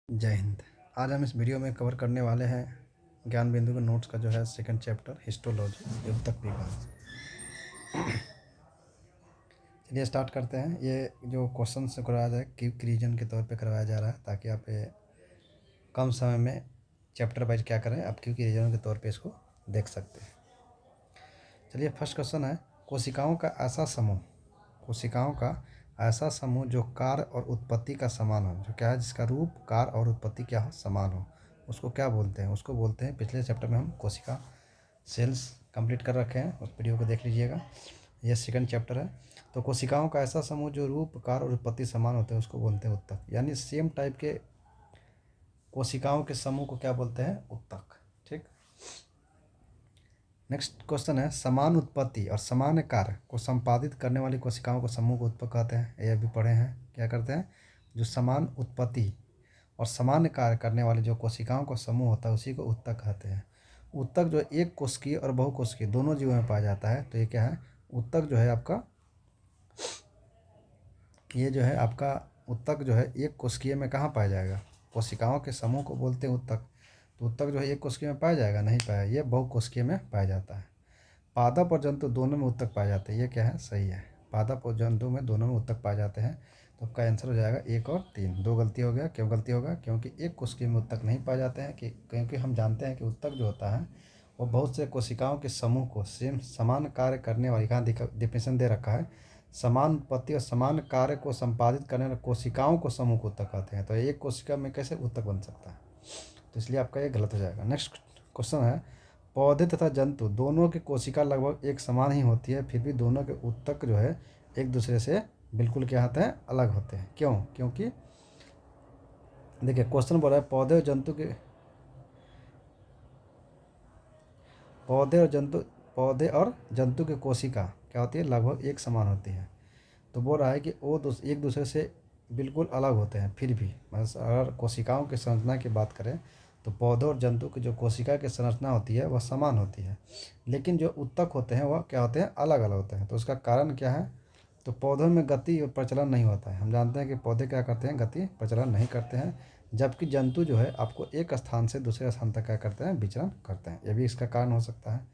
जय हिंद। आज हम इस वीडियो में कवर करने वाले हैं ज्ञान बिंदु के नोट्स का जो है सेकंड चैप्टर हिस्टोलॉजी युक्तक विभाग। चलिए स्टार्ट करते हैं। ये जो क्वेश्चन से करवाया जाए क्विक रीजन के तौर पे करवाया जा रहा है ताकि आप कम समय में चैप्टर वाइज क्या करें, आप क्विक रीजन के तौर पे इसको देख सकते हैं। चलिए फर्स्ट क्वेश्चन है, कोशिकाओं का ऐसा समूह, कोशिकाओं का ऐसा समूह जो कार्य और उत्पत्ति का समान हो, जो क्या है जिसका रूप कार्य और उत्पत्ति क्या हो, समान हो, उसको क्या बोलते हैं? उसको बोलते हैं, पिछले चैप्टर में हम कोशिका सेल्स कंप्लीट कर रखे हैं, उस वीडियो को देख लीजिएगा। यह सेकंड चैप्टर है। तो कोशिकाओं का ऐसा समूह जो रूप कार्य और उत्पत्ति समान होते हैं उसको बोलते हैं उत्तक, यानी सेम टाइप के कोशिकाओं के समूह को क्या बोलते हैं? उत्तक। ठीक। नेक्स्ट क्वेश्चन है, समान उत्पत्ति और समान कार्य को संपादित करने वाली कोशिकाओं को समूह को उत्तक कहते हैं। ये भी पढ़े हैं। क्या करते हैं? जो समान उत्पत्ति और समान कार्य करने वाली जो कोशिकाओं का समूह होता है उसी को उत्तक कहते हैं। उत्तक जो एक कोशिकीय और बहुकोशिकीय दोनों जीवों में पाया जाता है। तो ये क्या है? उत्तक जो है आपका, ये जो है आपका उत्तक जो है एक कोशिकीय में कहाँ पाया जाएगा? कोशिकाओं के समूह को बोलते हैं उत्तक। तो उत्तक जो है एक कोशिकीय में पाया जाएगा? नहीं पाया, ये बहुकोशिकीय में पाया जाता है। पादप और जंतु दोनों में उत्तक पाए जाते हैं। ये क्या है? सही है। पादप और जंतु में दोनों में उत्तक पाए जाते हैं। तो आपका आंसर हो जाएगा 1 और 3। 2 गलती हो गया। क्यों गलती होगा? क्योंकि एक कोशिका में उत्तक नहीं पाए जाते हैं, क्योंकि हम जानते हैं कि उत्तक जो होता है वो बहुत से कोशिकाओं के समूह को सेम समान कार्य करने वाली, कहाँ डिफिनेशन दे रखा है, समान उत्पत्ति और समान कार्य को संपादित करने वाले कोशिकाओं को समूह को उत्तक कहते हैं। तो एक कोशिका में कैसे उत्तक बन सकता है? तो इसलिए आपका ये गलत हो जाएगा। नेक्स्ट क्वेश्चन है, पौधे तथा जंतु दोनों की कोशिका लगभग एक समान ही होती है, फिर भी दोनों के उत्तक जो है एक दूसरे से बिल्कुल क्या होते हैं? अलग होते हैं। क्यों? क्योंकि देखिए क्वेश्चन बोला है पौधे और जंतु की कोशिका क्या होती है? लगभग एक समान होती है। तो बोल रहा है कि वो एक दूसरे से बिल्कुल अलग होते हैं, फिर भी मतलब अगर कोशिकाओं की संरचना की बात करें तो पौधों और जंतु की जो कोशिका की संरचना होती है वह समान होती है, लेकिन जो उत्तक होते हैं वह क्या होते हैं? अलग अलग होते हैं। तो उसका कारण क्या है? तो पौधों में गति और प्रचलन नहीं होता है। हम जानते हैं कि पौधे क्या करते हैं? गति प्रचलन नहीं करते हैं, जबकि जंतु जो है आपको एक स्थान से दूसरे स्थान तक क्या करते हैं? विचरण करते हैं। यह भी इसका कारण हो सकता है।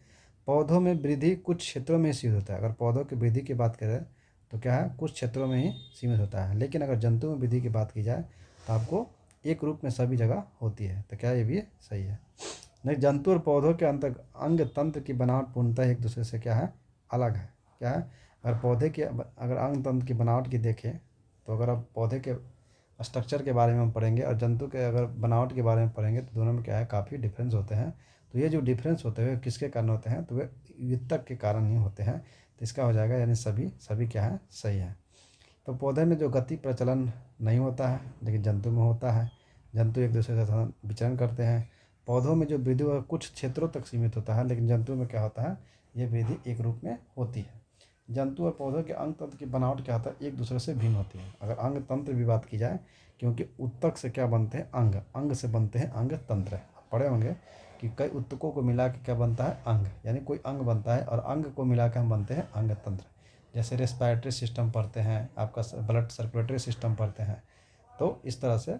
पौधों में वृद्धि कुछ क्षेत्रों में ही सीमित होता है। अगर पौधों की वृद्धि की बात करें तो क्या है? कुछ क्षेत्रों में ही सीमित होता है, लेकिन अगर जंतु में वृद्धि की बात की जाए तो आपको एक रूप में सभी जगह होती है। तो क्या ये भी सही है? नहीं, जंतु और पौधों के अंतर अंग तंत्र की बनावट पूर्णतः एक दूसरे से क्या है? अलग है। क्या है? अगर अंग तंत्र की बनावट की देखें तो अगर आप पौधे के स्ट्रक्चर के बारे में हम पढ़ेंगे और जंतु के अगर बनावट के बारे में पढ़ेंगे तो दोनों में क्या है? काफ़ी डिफरेंस होते हैं। तो ये जो डिफरेंस होते हैं किसके कारण होते हैं? तो वे वितक के कारण ही होते हैं। तो इसका हो जाएगा, यानी सभी सभी क्या है? सही है। तो पौधे में जो गति प्रचलन नहीं होता है, लेकिन जंतु में होता है। जंतु एक दूसरे से विचरण करते हैं। पौधों में जो वृद्धि कुछ क्षेत्रों तक सीमित होता है, लेकिन जंतु में क्या होता है? ये वृद्धि एक रूप में होती है। जंतु और पौधों के अंग तंत्र की बनावट क्या होता है? एक दूसरे से भिन्न होती है। अगर अंग तंत्र की बात की जाए, क्योंकि उत्तक से क्या बनते हैं? अंग। अंग से बनते हैं अंग तंत्र। आप पढ़े होंगे कि कई उत्तकों को मिला के क्या बनता है? अंग, यानी कोई अंग बनता है और अंग को मिला के हम बनते हैं अंग तंत्र। जैसे रेस्पिरेटरी सिस्टम पढ़ते हैं, आपका ब्लड सर्कुलेटरी सिस्टम पढ़ते हैं। तो इस तरह से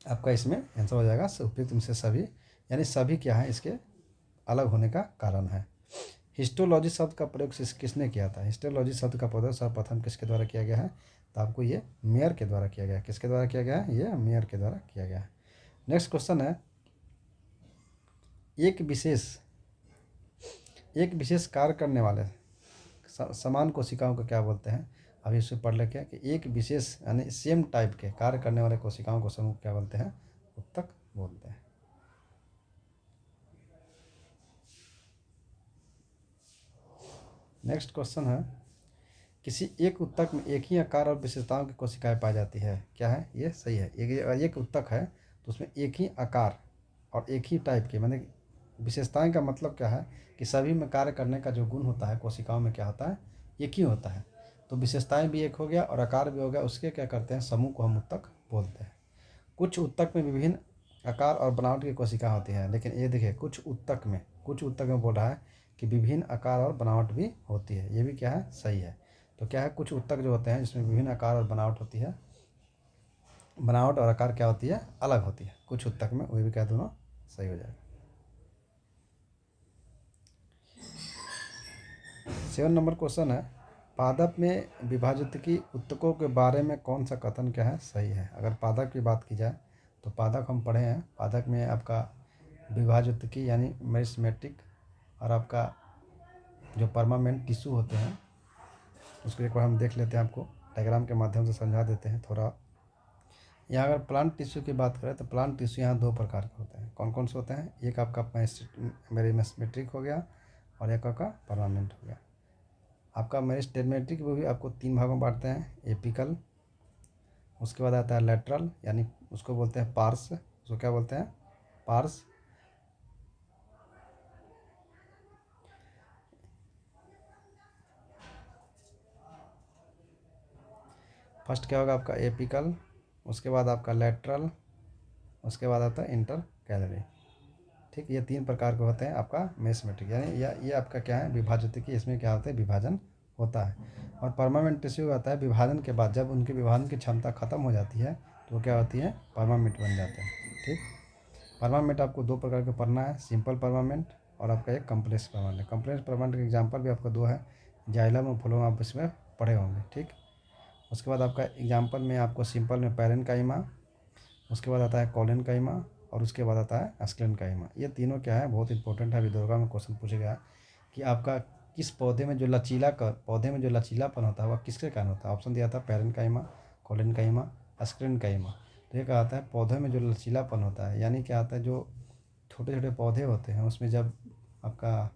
आपका इसमें आंसर हो जाएगा उपयुक्त में से सभी, यानी सभी क्या है? इसके अलग होने का कारण है। हिस्टोलॉजी शब्द का प्रयोग किसने किया था? हिस्टोलॉजी शब्द का प्रयोग सर्वप्रथम किसके द्वारा किया गया है? तो आपको ये मेयर के द्वारा किया गया है। किसके द्वारा किया गया है? ये मेयर के द्वारा किया गया है। नेक्स्ट क्वेश्चन है, एक विशेष कार्य करने वाले समान कोशिकाओं को क्या बोलते हैं? अभी इसमें पढ़ लेके कि एक विशेष यानी सेम टाइप के कार्य करने वाले कोशिकाओं को समूह क्या बोलते हैं? उत्तक बोलते हैं। नेक्स्ट क्वेश्चन है, किसी एक उत्तक में एक ही आकार और विशेषताओं की कोशिकाएं पाई जाती है। क्या है? ये सही है। एक उत्तक है तो उसमें एक ही आकार और एक ही टाइप के, माने विशेषताएं का मतलब क्या है? कि सभी में कार्य करने का जो गुण होता है कोशिकाओं में क्या होता है? एक ही होता है। तो विशेषताएं भी एक हो गया और आकार भी हो गया, उसके क्या करते हैं? समूह को हम उत्तक बोलते हैं। कुछ उत्तक में विभिन्न आकार और बनावट की कोशिका होती है, लेकिन ये देखिए कुछ उत्तक में बोल रहा है कि विभिन्न आकार और बनावट भी होती है। ये भी क्या है? सही है। तो क्या है? कुछ उत्तक जो होते हैं जिसमें विभिन्न आकार और बनावट होती है, बनावट और आकार क्या होती है, अलग होती है कुछ ऊतक में, वही भी क्या दोनों सही हो जाएगा। 7 नंबर क्वेश्चन है, पादप में विभाजित ऊतकों के बारे में कौन सा कथन क्या है सही है। अगर पादप की बात की जाए तो पादप हम पढ़े हैं, पादप में आपका विभाजित यानी मेरिस्टेमेटिक और आपका जो परमानेंट टिश्यू होते हैं उसको एक बार हम देख लेते हैं, आपको डायग्राम के माध्यम से समझा देते हैं थोड़ा। यहाँ अगर प्लांट टिश्यू की बात करें तो प्लांट टिश्यू यहाँ 2 प्रकार के होते हैं। कौन कौन से होते हैं, एक आपका मेरिस्टेमेटिक हो गया और एक आपका परमानेंट हो गया। आपका मेरिस्टेमेटिक वो भी आपको 3 भागों में बांटते हैं, एपिकल, उसके बाद आता है लेटरल यानी उसको बोलते हैं पार्स, उसको क्या बोलते हैं पार्स। फर्स्ट क्या होगा आपका एपिकल, उसके बाद आपका लेटरल, उसके बाद आता है इंटर कैलरी। ठीक, ये 3 प्रकार के होते हैं आपका मेरिस्टेमेटिक यानी ये आपका क्या है विभाजित की, इसमें क्या होता है विभाजन होता है। और परमानेंट टिश्यू आता है विभाजन के बाद, जब उनकी विभाजन की क्षमता खत्म हो जाती है तो वो क्या होती है परमानेंट बन जाते हैं। ठीक, परमानेंट आपको 2 प्रकार के पढ़ना है, सिंपल परमानेंट और आपका एक कम्प्लेक्स परमानेंट। कम्प्लेक्स परमानेंट का एग्जाम्पल भी आपका 2 है, जाइलम और फ्लोएम, आप इसमें पढ़े होंगे। ठीक, उसके बाद आपका एग्जाम्पल में आपको सिंपल में पैरेन्काइमा, उसके बाद आता है कोलेनकाइमा और उसके बाद आता है एस्क्लेनकाइमा। ये तीनों क्या है बहुत इंपॉर्टेंट है, विदुर्गा में क्वेश्चन पूछेगा कि आपका किस पौधे में जो लचीलापन होता है वह किसके कारण होता है। ऑप्शन दिया था पैरेन्काइमा, कोलेनकाइमा, एस्क्लेनकाइमा। तो ये क्या आता है पौधे में जो लचीलापन होता है, यानी क्या आता है जो छोटे छोटे पौधे होते हैं उसमें जब आपका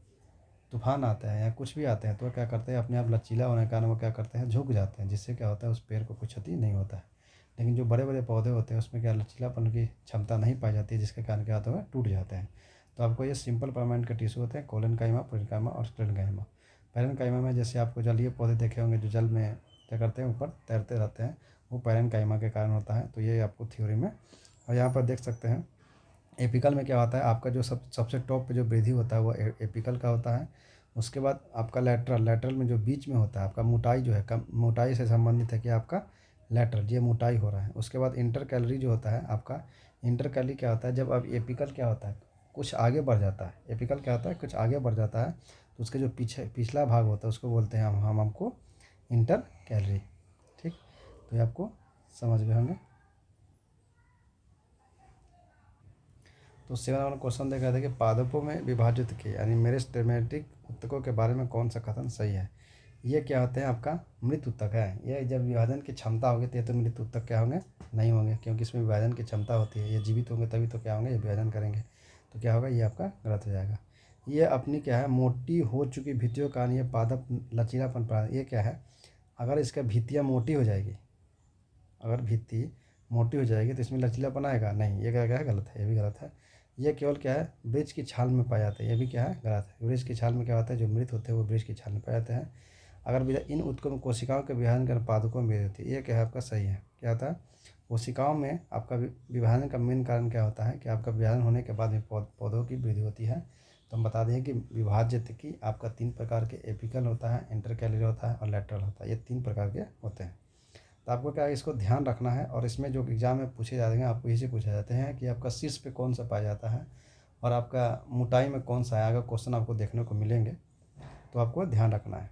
तूफान आता है या कुछ भी आते हैं तो क्या करते हैं अपने आप लचीला होने के कारण वो क्या करते हैं झुक जाते हैं, जिससे क्या होता है उस पेड़ को कुछ क्षति नहीं होता है। लेकिन जो बड़े बड़े पौधे होते हैं उसमें क्या लचीलापन की क्षमता नहीं पाई जाती है, जिसके कारण क्या होता है टूट जाते हैं। तो आपको ये सिंपल परमानेंट के टिश्यू होते हैं कोलेनकाइमा, पैरेन्काइमा और स्क्लेरेन्काइमा। पैरेन्काइमा में जैसे आपको जलीय पौधे देखे होंगे जो जल में क्या करते हैं ऊपर तैरते रहते हैं, वो पैरेन्काइमा के कारण होता है। तो ये आपको थ्योरी में, और यहाँ पर देख सकते हैं एपिकल में क्या होता है आपका जो सबसे टॉप पे जो वृद्धि होता है वो एपिकल का होता है। उसके बाद आपका लेटरल में जो बीच में होता है आपका मोटाई जो है कम, मोटाई से संबंधित है कि आपका लेटरल ये मोटाई हो रहा है। उसके बाद इंटर कैलरी जो होता है आपका, इंटर कैलरी क्या होता है जब अब एपिकल क्या होता है कुछ आगे बढ़ जाता है, एपिकल क्या होता है कुछ आगे बढ़ जाता है तो उसके जो पीछे पिछला भाग होता है उसको बोलते हैं हम हमको इंटर कैलरी। ठीक, तो ये आपको समझ गए होंगे। तो 7 नंबर क्वेश्चन देखा था कि पादपों में विभाजित के यानी मेरिस्टेमेटिक ऊतकों के बारे में कौन सा कथन सही है। ये क्या होते हैं आपका मृत ऊतक है, ये जब विभाजन की क्षमता होगी तो ये तो मृत ऊतक क्या होंगे नहीं होंगे, क्योंकि इसमें विभाजन की क्षमता होती है, ये जीवित होंगे तभी तो क्या होंगे ये विभाजन करेंगे। तो क्या होगा ये आपका गलत हो जाएगा। ये अपनी क्या है मोटी हो चुकी भित्तियों का ये पादप लचीलापन प्राप्त, ये क्या है अगर इसका भित्तियाँ मोटी हो जाएगी, अगर भित्ति मोटी हो जाएगी तो इसमें लचीलापन आएगा नहीं, ये क्या है गलत है, ये भी गलत है। ये केवल क्या है वृक्ष की छाल में पाया जाता है, ये भी क्या है गलत है। वृक्ष की छाल में क्या होता है जो मृत होते हैं वो वृक्ष की छाल में पाए जाते हैं। अगर इन ऊतकों में कोशिकाओं के विभाजन कर पादपों में वृद्धि होती है, ये क्या है आपका सही है। क्या होता है कोशिकाओं में आपका विभाजन का मेन कारण क्या होता है कि आपका विभाजन होने के बाद में पौधों की वृद्धि होती है। तो हम बता दें कि विभाजित की आपका 3 प्रकार के एपिकल होता है, इंटरकैलरी होता है और लेटरल होता है, ये 3 प्रकार के होते हैं। तो आपको क्या है इसको ध्यान रखना है, और इसमें जो एग्ज़ाम में पूछे जाते हैं आपको इसी पूछे जाते हैं कि आपका शीर्ष पे कौन सा पाया जाता है और आपका मोटाई में कौन सा है, अगर क्वेश्चन आपको देखने को मिलेंगे तो आपको ध्यान रखना है।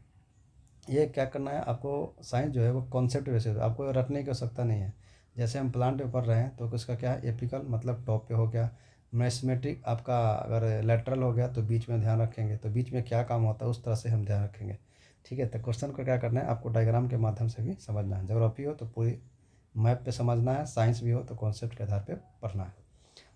ये क्या करना है आपको, साइंस जो है वो कॉन्सेप्ट बेसिस आपको रटने की आवश्यकता नहीं है। जैसे हम प्लांट पे पढ़ रहे हैं तो उसका क्या है एपिकल मतलब टॉप पे हो गया, मेरिस्टेमेटिक आपका अगर लेटरल हो गया तो बीच में ध्यान रखेंगे, तो बीच में क्या काम होता है उस तरह से हम ध्यान रखेंगे। ठीक है, तो क्वेश्चन को क्या करना है आपको डायग्राम के माध्यम से भी समझना है, ज्योग्राफी हो तो पूरी मैप पे समझना है, साइंस भी हो तो कॉन्सेप्ट के आधार पे पढ़ना है।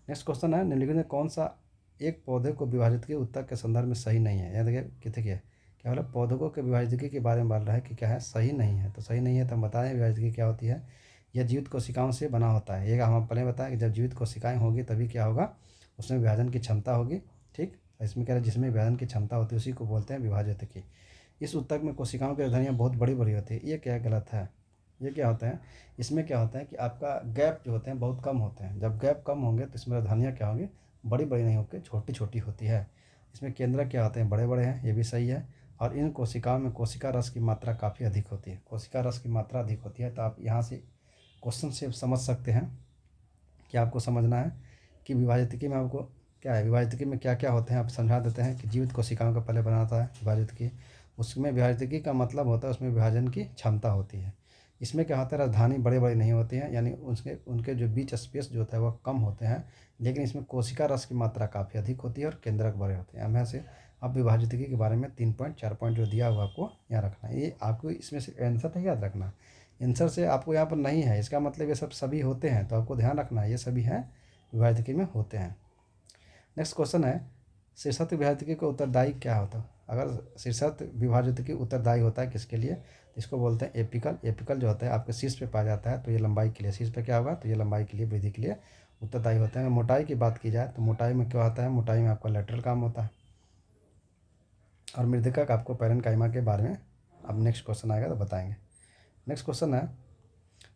नेक्स्ट क्वेश्चन है निम्नलिखित में कौन सा एक पौधे को विभाजित के ऊतक के संदर्भ में सही नहीं है। यानी देखिए कितने क्या क्या मतलब पौधों के विभाजित के बारे में बोल रहा है कि क्या है सही नहीं है, तो सही नहीं है तो हम बताएं विभाजित क्या होती है। यह जीवित कोशिकाओं से बना होता है, ये हम पहले बताएं कि जब जीवित कोशिकाएं होगी तभी क्या होगा उसमें विभाजन की क्षमता होगी। ठीक, इसमें क्या है जिसमें विभाजन की क्षमता होती है उसी को बोलते हैं विभाजित की। इस ऊतक में कोशिकाओं की राजधानियाँ बहुत बड़ी बड़ी होती है, ये क्या गलत है। ये क्या होता है इसमें क्या होता है कि आपका गैप जो होते हैं बहुत कम होते हैं, जब गैप कम होंगे तो इसमें राजधानियाँ क्या होंगी बड़ी बड़ी नहीं होकर छोटी छोटी होती है। इसमें केंद्र क्या होते हैं बड़े बड़े हैं, ये भी सही है। और इन कोशिकाओं में कोशिका रस की मात्रा काफ़ी अधिक होती है, कोशिका रस की मात्रा अधिक होती है। तो आप यहाँ से क्वेश्चन से समझ सकते हैं कि आपको समझना है कि विभाजितकी में आपको क्या है, विभाजितकी में क्या क्या होते हैं आप समझा देते हैं कि जीवित कोशिकाओं का पहले बनाता है विभाजितकी। उसमें विभाजितकी का मतलब होता है उसमें विभाजन की क्षमता होती है। इसमें क्या होता है, राजधानी बड़े बड़े नहीं होती हैं, यानी उसके उनके जो बीच स्पेस जो होता है वह कम होते हैं, लेकिन इसमें कोशिका रस की मात्रा काफ़ी अधिक होती है और केंद्रक बड़े होते हैं। हमें से अब विभाजितकी के बारे में 3 पॉइंट 4 पॉइंट जो दिया हुआ आपको यहाँ रखना है। ये आपको इसमें से आंसर नहीं याद रखना, आंसर से आपको यहाँ पर नहीं है, इसका मतलब ये सब सभी होते हैं, तो आपको ध्यान रखना है ये सभी हैं विभाजितकी में होते हैं। नेक्स्ट क्वेश्चन है, शीर्षस्थ विभाजितकी का उत्तरदायी क्या होता है। अगर शीर्षस्थ विभाजितकी उत्तरदायी होता है किसके लिए, तो इसको बोलते हैं एपिकल। एपिकल जो होता है आपके शीर्ष पे पाया जाता है, तो ये लंबाई के लिए, शीर्ष पे क्या होगा, तो ये लंबाई के लिए, वृद्धि के लिए उत्तरदायी होते हैं। मोटाई की बात की जाए तो मोटाई में क्या होता है, मोटाई में आपका लेटरल काम होता है। और मृदिका का आपको पैरेन्काइमा के बारे में अब नेक्स्ट क्वेश्चन आएगा तो बताएंगे। नेक्स्ट क्वेश्चन है,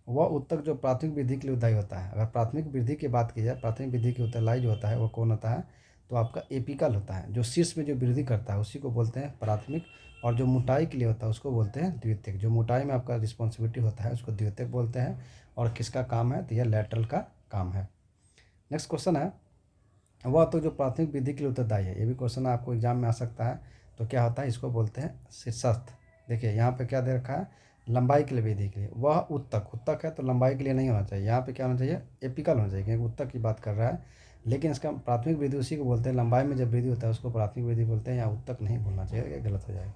वह उत्तक जो प्राथमिक वृद्धि के लिए उत्तरदायी होता है। अगर प्राथमिक वृद्धि की बात की जाए, प्राथमिक वृद्धि की उत्तरदायी जो होता है वो कौन होता है, तो आपका एपिकल होता है। जो शीर्ष में जो वृद्धि करता है उसी को बोलते हैं प्राथमिक, और जो मोटाई के लिए होता है उसको बोलते हैं द्वितीयक। जो मोटाई में आपका रिस्पॉन्सिबिलिटी होता है उसको द्वितीयक बोलते हैं। और किसका काम है, तो यह लेटरल का काम है। नेक्स्ट क्वेश्चन है, वह तो जो प्राथमिक वृद्धि के लिए उत्तरदायी है। ये भी क्वेश्चन आपको एग्जाम में आ सकता है। तो क्या होता है, इसको बोलते हैं शीर्षस्थ। देखिए यहाँ पे क्या दे रखा है, लंबाई के लिए वृद्धि के लिए। वह उत्तक, उत्तक है तो लंबाई के लिए नहीं होना चाहिए, यहाँ पे क्या होना चाहिए, एपिकल होना चाहिए, क्योंकि उत्तक की बात कर रहा है। लेकिन इसका प्राथमिक वृद्धि उसी को बोलते हैं, लंबाई में जब वृद्धि होता है उसको प्राथमिक वृद्धि बोलते हैं। यहाँ उत्तक नहीं बोलना चाहिए, ये गलत हो जाएगा,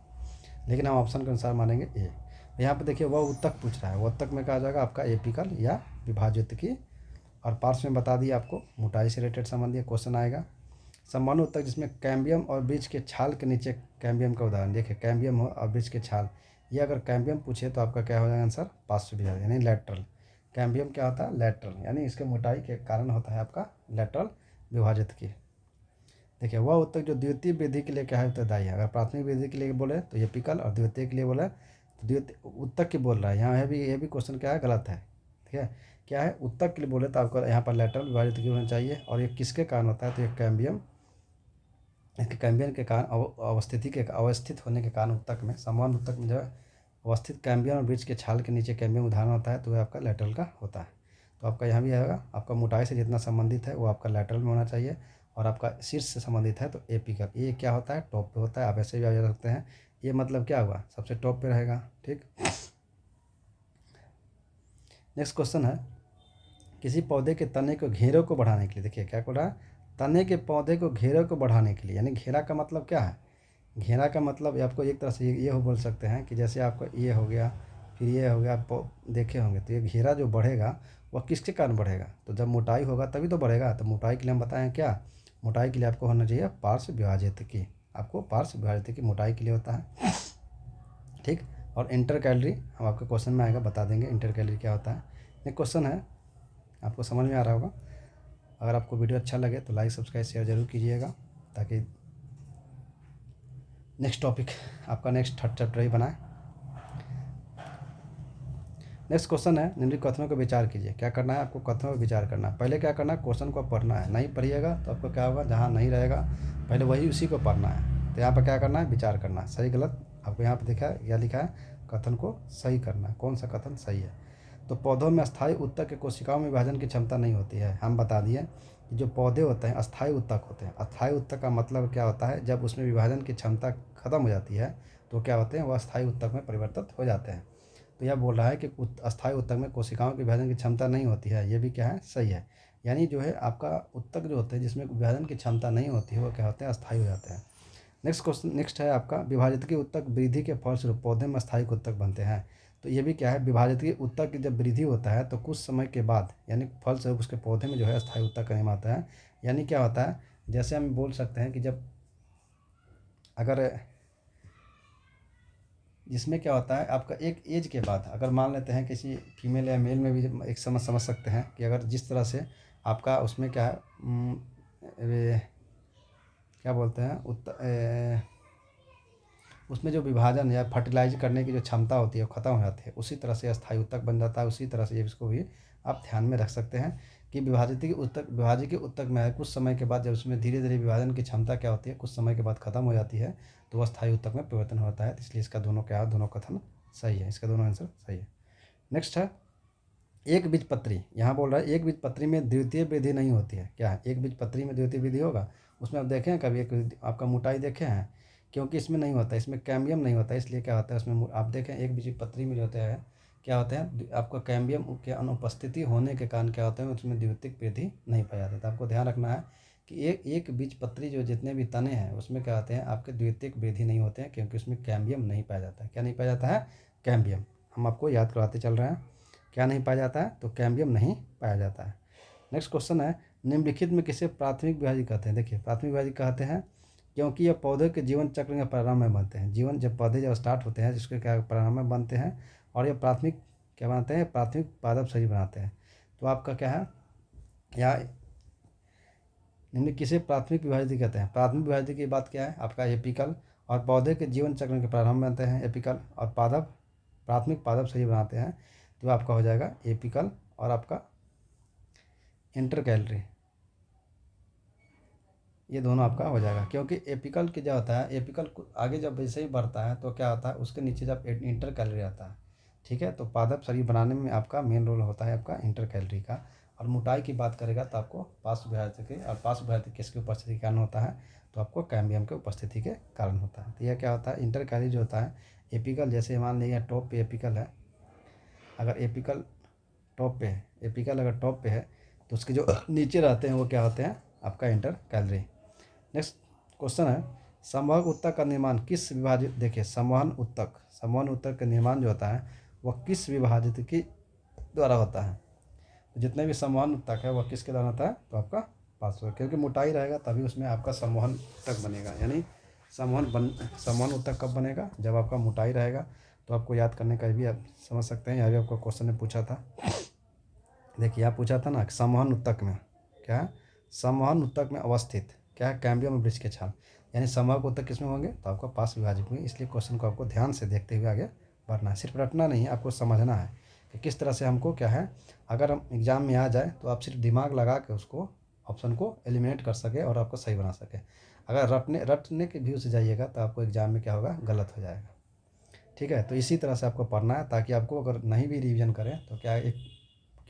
लेकिन हम ऑप्शन के अनुसार मानेंगे ए। यहाँ पे देखिए वह उत्तक पूछ रहा है, वह उत्तक में क्या आ जाएगा आपका एपिकल या विभाजितकी। और पार्श्व में बता दिया आपको मोटाई से रिलेटेड संबंधी क्वेश्चन आएगा। सम्मान उत्तक जिसमें कैम्बियम और बीज के छाल के नीचे, कैम्बियम का उदाहरण देखिए, कैम्बियम हो और बीज के छाल, ये अगर कैम्बियम पूछे तो आपका क्या हो जाएगा आंसर, पार्श्व विभाजन यानी लेटरल। कैम्बियम क्या होता है, लेटरल, यानी इसके मोटाई के कारण होता है आपका लेटरल विभाजितकी। देखिए वह उत्तक जो द्वितीय वृद्धि के लिए क्या है उत्तरदायी है। अगर प्राथमिक वृद्धि के लिए बोले तो एपिकल, और द्वितीय के लिए बोले तो द्वितीय उत्तक की बोल रहा है। यहाँ ये भी क्वेश्चन क्या है, गलत है। ठीक है, क्या है, उत्तक के लिए बोले तो आपको यहाँ पर लेटरल विभाजितकी होना चाहिए। और ये किसके कारण होता है, तो ये कैम्बियम, इसके कैम्बियम के कारण अवस्थित होने के कारण उत्तक में, समान उत्तक में जो है अवस्थित कैम्बियम और बीज के छाल के नीचे कैम्बियम उदाहरण होता है, तो वह आपका लेटरल का होता है। तो आपका यहाँ भी आएगा, आपका मोटाई से जितना संबंधित है वो आपका लेटरल में होना चाहिए, और आपका शीर्ष से संबंधित है तो एपिकल। ये क्या होता है, टॉप पे होता है। आप ऐसे भी आ सकते हैं, ये मतलब क्या हुआ, सबसे टॉप पे रहेगा। ठीक, नेक्स्ट क्वेश्चन है, किसी पौधे के तने को घेरे को बढ़ाने के लिए, देखिए क्या बोल रहा है, तने के पौधे को घेरे को बढ़ाने के लिए, यानी घेरा का मतलब क्या है, घेरा का मतलब आपको एक तरह से ये हो बोल सकते हैं कि जैसे आपका ये हो गया, फिर ये हो गया, आप देखे होंगे। तो ये घेरा जो बढ़ेगा वह किसके कारण बढ़ेगा, तो जब मोटाई होगा तभी तो बढ़ेगा। तो मोटाई के लिए हम बताएं क्या, मोटाई के लिए आपको होना चाहिए पार्श्व विभाजितकी। आपको पार्श्व विभाजितकी मोटाई के लिए होता है। ठीक, और इंटर कैलोरी हम आपके क्वेश्चन में आएगा, बता देंगे इंटर कैलोरी क्या होता है। एक क्वेश्चन है, आपको समझ में आ रहा होगा। अगर आपको वीडियो अच्छा लगे तो लाइक सब्सक्राइब शेयर जरूर कीजिएगा, ताकि नेक्स्ट टॉपिक आपका नेक्स्ट थर्ड चैप्टर ही बनाए। नेक्स्ट क्वेश्चन है, निम्नलिखित कथनों का विचार कीजिए। क्या करना है आपको, कथनों पर विचार करना है। पहले क्या करना है, क्वेश्चन को पढ़ना है। नहीं पढ़िएगा तो आपको क्या होगा, जहाँ नहीं रहेगा पहले वही उसी को पढ़ना है। तो यहाँ पर क्या करना है, विचार करना है, सही गलत आपको यहाँ पर देखा है, क्या लिखा है, कथन को सही करना है, कौन सा कथन सही है। तो पौधों में अस्थायी उत्तक के कोशिकाओं में विभाजन की क्षमता नहीं होती है। हम बता दिए कि जो पौधे होते हैं अस्थायी उत्तक होते हैं। अस्थायी उत्तक का मतलब क्या होता है, जब उसमें विभाजन की क्षमता खत्म हो जाती है तो क्या होते हैं, वह अस्थायी उत्तक में परिवर्तित हो जाते हैं। तो यह बोल रहा है कि अस्थायी उत्तक में कोशिकाओं के विभाजन की क्षमता नहीं होती है, ये भी क्या है, सही है। यानी जो है आपका उत्तक जो होते हैं जिसमें विभाजन की क्षमता नहीं होती है वो क्या होते हैं, अस्थायी हो जाते हैं। नेक्स्ट क्वेश्चन, नेक्स्ट है आपका, विभाजितकी उत्तक वृद्धि के फलस्वरूप पौधे में अस्थायी उत्तक बनते हैं। तो ये भी क्या है, विभाजितकी उत्तक की जब वृद्धि होता है तो कुछ समय के बाद, यानी फलस्वरूप उसके निर्माण में जो है अस्थायी उत्तक का निर्माण आता है। यानी क्या होता है, जैसे हम बोल सकते हैं कि जब अगर जिसमें क्या होता है आपका एक एज के बाद, अगर मान लेते हैं किसी फीमेल या मेल में भी एक समझ सकते हैं कि अगर जिस तरह से आपका उसमें क्या है, क्या बोलते हैं, उसमें जो विभाजन या फर्टिलाइज करने की जो क्षमता होती है वो ख़त्म हो जाती है, उसी तरह से अस्थायी उत्तक बन जाता है। उसी तरह से ये इसको भी आप ध्यान में रख सकते हैं कि विभाजित के उत्तक में है, कुछ समय के बाद जब उसमें धीरे धीरे विभाजन की क्षमता क्या होती है, कुछ समय के बाद खत्म हो जाती है, तो वह अस्थायी उत्तक में परिवर्तन होता है। तो इसलिए इसका दोनों क्या है, दोनों कथन सही है, इसका दोनों आंसर सही है। नेक्स्ट है, एक बीजपत्री, यहाँ बोल रहा है एक बीजपत्री में द्वितीय वृद्धि नहीं होती है। क्या है, एक बीजपत्री में द्वितीय वृद्धि होगा? उसमें आप देखें कभी एक आपका मोटाई देखे हैं? क्योंकि इसमें नहीं होता, इसमें कैम्बियम नहीं होता, इसलिए क्या होता है उसमें आप देखें एक बीजपत्री में जो होता है क्या होते हैं, आपका कैम्बियम के अनुपस्थिति होने के कारण क्या होता है उसमें द्वितीयक वृद्धि नहीं पाया जाता। आपको ध्यान रखना है कि एक बीजपत्री जो जितने भी तने हैं उसमें क्या होते हैं आपके द्वितीयक वृद्धि नहीं होते हैं, क्योंकि उसमें कैम्बियम नहीं पाया जाता है। क्या नहीं पाया जाता है? कैम्बियम। हम आपको याद करवाते चल रहे हैं, क्या नहीं पाया जाता है? तो कैम्बियम नहीं पाया जाता है। नेक्स्ट क्वेश्चन है, निम्नलिखित में किसे प्राथमिक विभाजित कहते हैं? देखिए प्राथमिक विभाजित कहते हैं क्योंकि यह पौधे के जीवन चक्र के परिणाम में बनते हैं। जीवन जब पौधे जब स्टार्ट होते हैं जिसके क्या परिणाम में बनते हैं, और ये प्राथमिक क्या बनाते हैं? प्राथमिक पादप शरीर बनाते हैं। तो आपका क्या है या निम्न किसे प्राथमिक विभाजित कहते हैं? प्राथमिक विभाजित की बात क्या है? आपका एपिकल, और पौधे के जीवन चक्र के प्रारंभ में बनते हैं एपिकल, और पादप प्राथमिक पादप शरीर बनाते हैं। तो आपका हो जाएगा एपिकल और आपका इंटरकैलरी, ये दोनों आपका हो जाएगा। क्योंकि एपिकल की जो होता है, एपिकल आगे जब वैसे ही बढ़ता है तो क्या होता है उसके नीचे जब इंटरकैलरी आता है, ठीक है। तो पादप शरीर बनाने में आपका मेन रोल होता है आपका इंटरकैलरी का। और मोटाई की बात करेगा तो आपको पार्श्व विभाजित के, और पार्श्व विभाजित किसकी उपस्थिति के कारण होता है? तो आपको कैम्बियम के उपस्थिति के कारण होता है। तो यह क्या होता है इंटरकैलरी जो होता है एपिकल, जैसे मान लीजिए टॉप पे एपिकल है, अगर एपिकल टॉप पे है, एपिकल अगर टॉप पे है तो उसके जो नीचे रहते हैं वो क्या होते हैं? आपका इंटरकैलरी। नेक्स्ट क्वेश्चन है, संवहन उत्तक का निर्माण किस विभाजित, देखिए संवहन उत्तक का निर्माण जो होता है वह किस विभाजित के द्वारा होता है? तो जितने भी संवहन उत्तक है वह किसके द्वारा होता है? तो आपका पार्श्व, क्योंकि मोटाई रहेगा तभी उसमें आपका संवहन उत्तक बनेगा। यानी संवहन उत्तक कब बनेगा? जब आपका मोटाई रहेगा। तो आपको याद करने का भी आप समझ सकते हैं, यहाँ भी आपको क्वेश्चन ने पूछा था। देखिए यहाँ पूछा था ना संवहन उत्तक में क्या है? संवहन उत्तक में अवस्थित क्या है? कैम्बियम वृक्ष के छाल। यानी संवहन उत्तक किसमें होंगे? तो आपका पार्श्व विभाजित में। इसलिए क्वेश्चन को आपको ध्यान से देखते हुए आगे बढ़ना है, सिर्फ रटना नहीं है, आपको समझना है कि किस तरह से हमको क्या है, अगर हम एग्जाम में आ जाए तो आप सिर्फ दिमाग लगा के उसको ऑप्शन को एलिमिनेट कर सके और आपको सही बना सके। अगर रटने के व्यू से जाइएगा तो आपको एग्जाम में क्या होगा? गलत हो जाएगा, ठीक है। तो इसी तरह से आपको पढ़ना है, ताकि आपको अगर नहीं भी रिवीजन करें तो क्या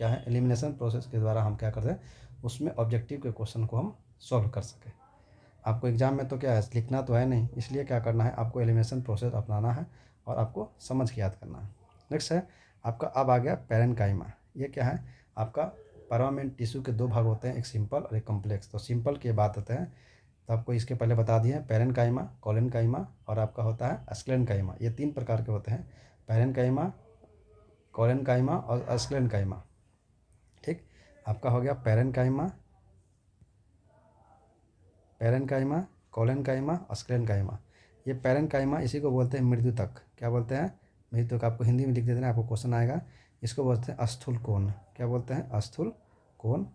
है एलिमिनेशन प्रोसेस के द्वारा हम क्या करते हैं उसमें ऑब्जेक्टिव के क्वेश्चन को हम सॉल्व कर सकें। आपको एग्जाम में तो क्या है लिखना तो है नहीं, इसलिए क्या करना है आपको एलिमिनेशन प्रोसेस अपनाना है और आपको समझ के याद करना है। नेक्स्ट है आपका, अब आ गया पैरेन्काइमा। ये क्या है? आपका परमानेंट टिश्यू के दो भाग होते हैं, एक सिंपल और एक कॉम्प्लेक्स। तो सिंपल की बात होते हैं तो आपको इसके पहले बता दिए हैं पैरेन्काइमा, कोलेनकाइमा और आपका होता है स्क्लेरेन्काइमा। ये तीन प्रकार के होते हैं, पैरेन्काइमा, कोलेनकाइमा और स्क्लेरेन्काइमा, ठीक। आपका हो गया पैरेन्काइमा, कोलेनकाइमा, स्क्लेरेन्काइमा। ये पैरेन्काइमा इसी को बोलते हैं मृदुतक। क्या बोलते हैं? मृदुतक। आपको हिंदी में लिख देते हैं, आपको क्वेश्चन आएगा। इसको बोलते हैं स्थूल कोण। क्या बोलते हैं? स्थूल कोण।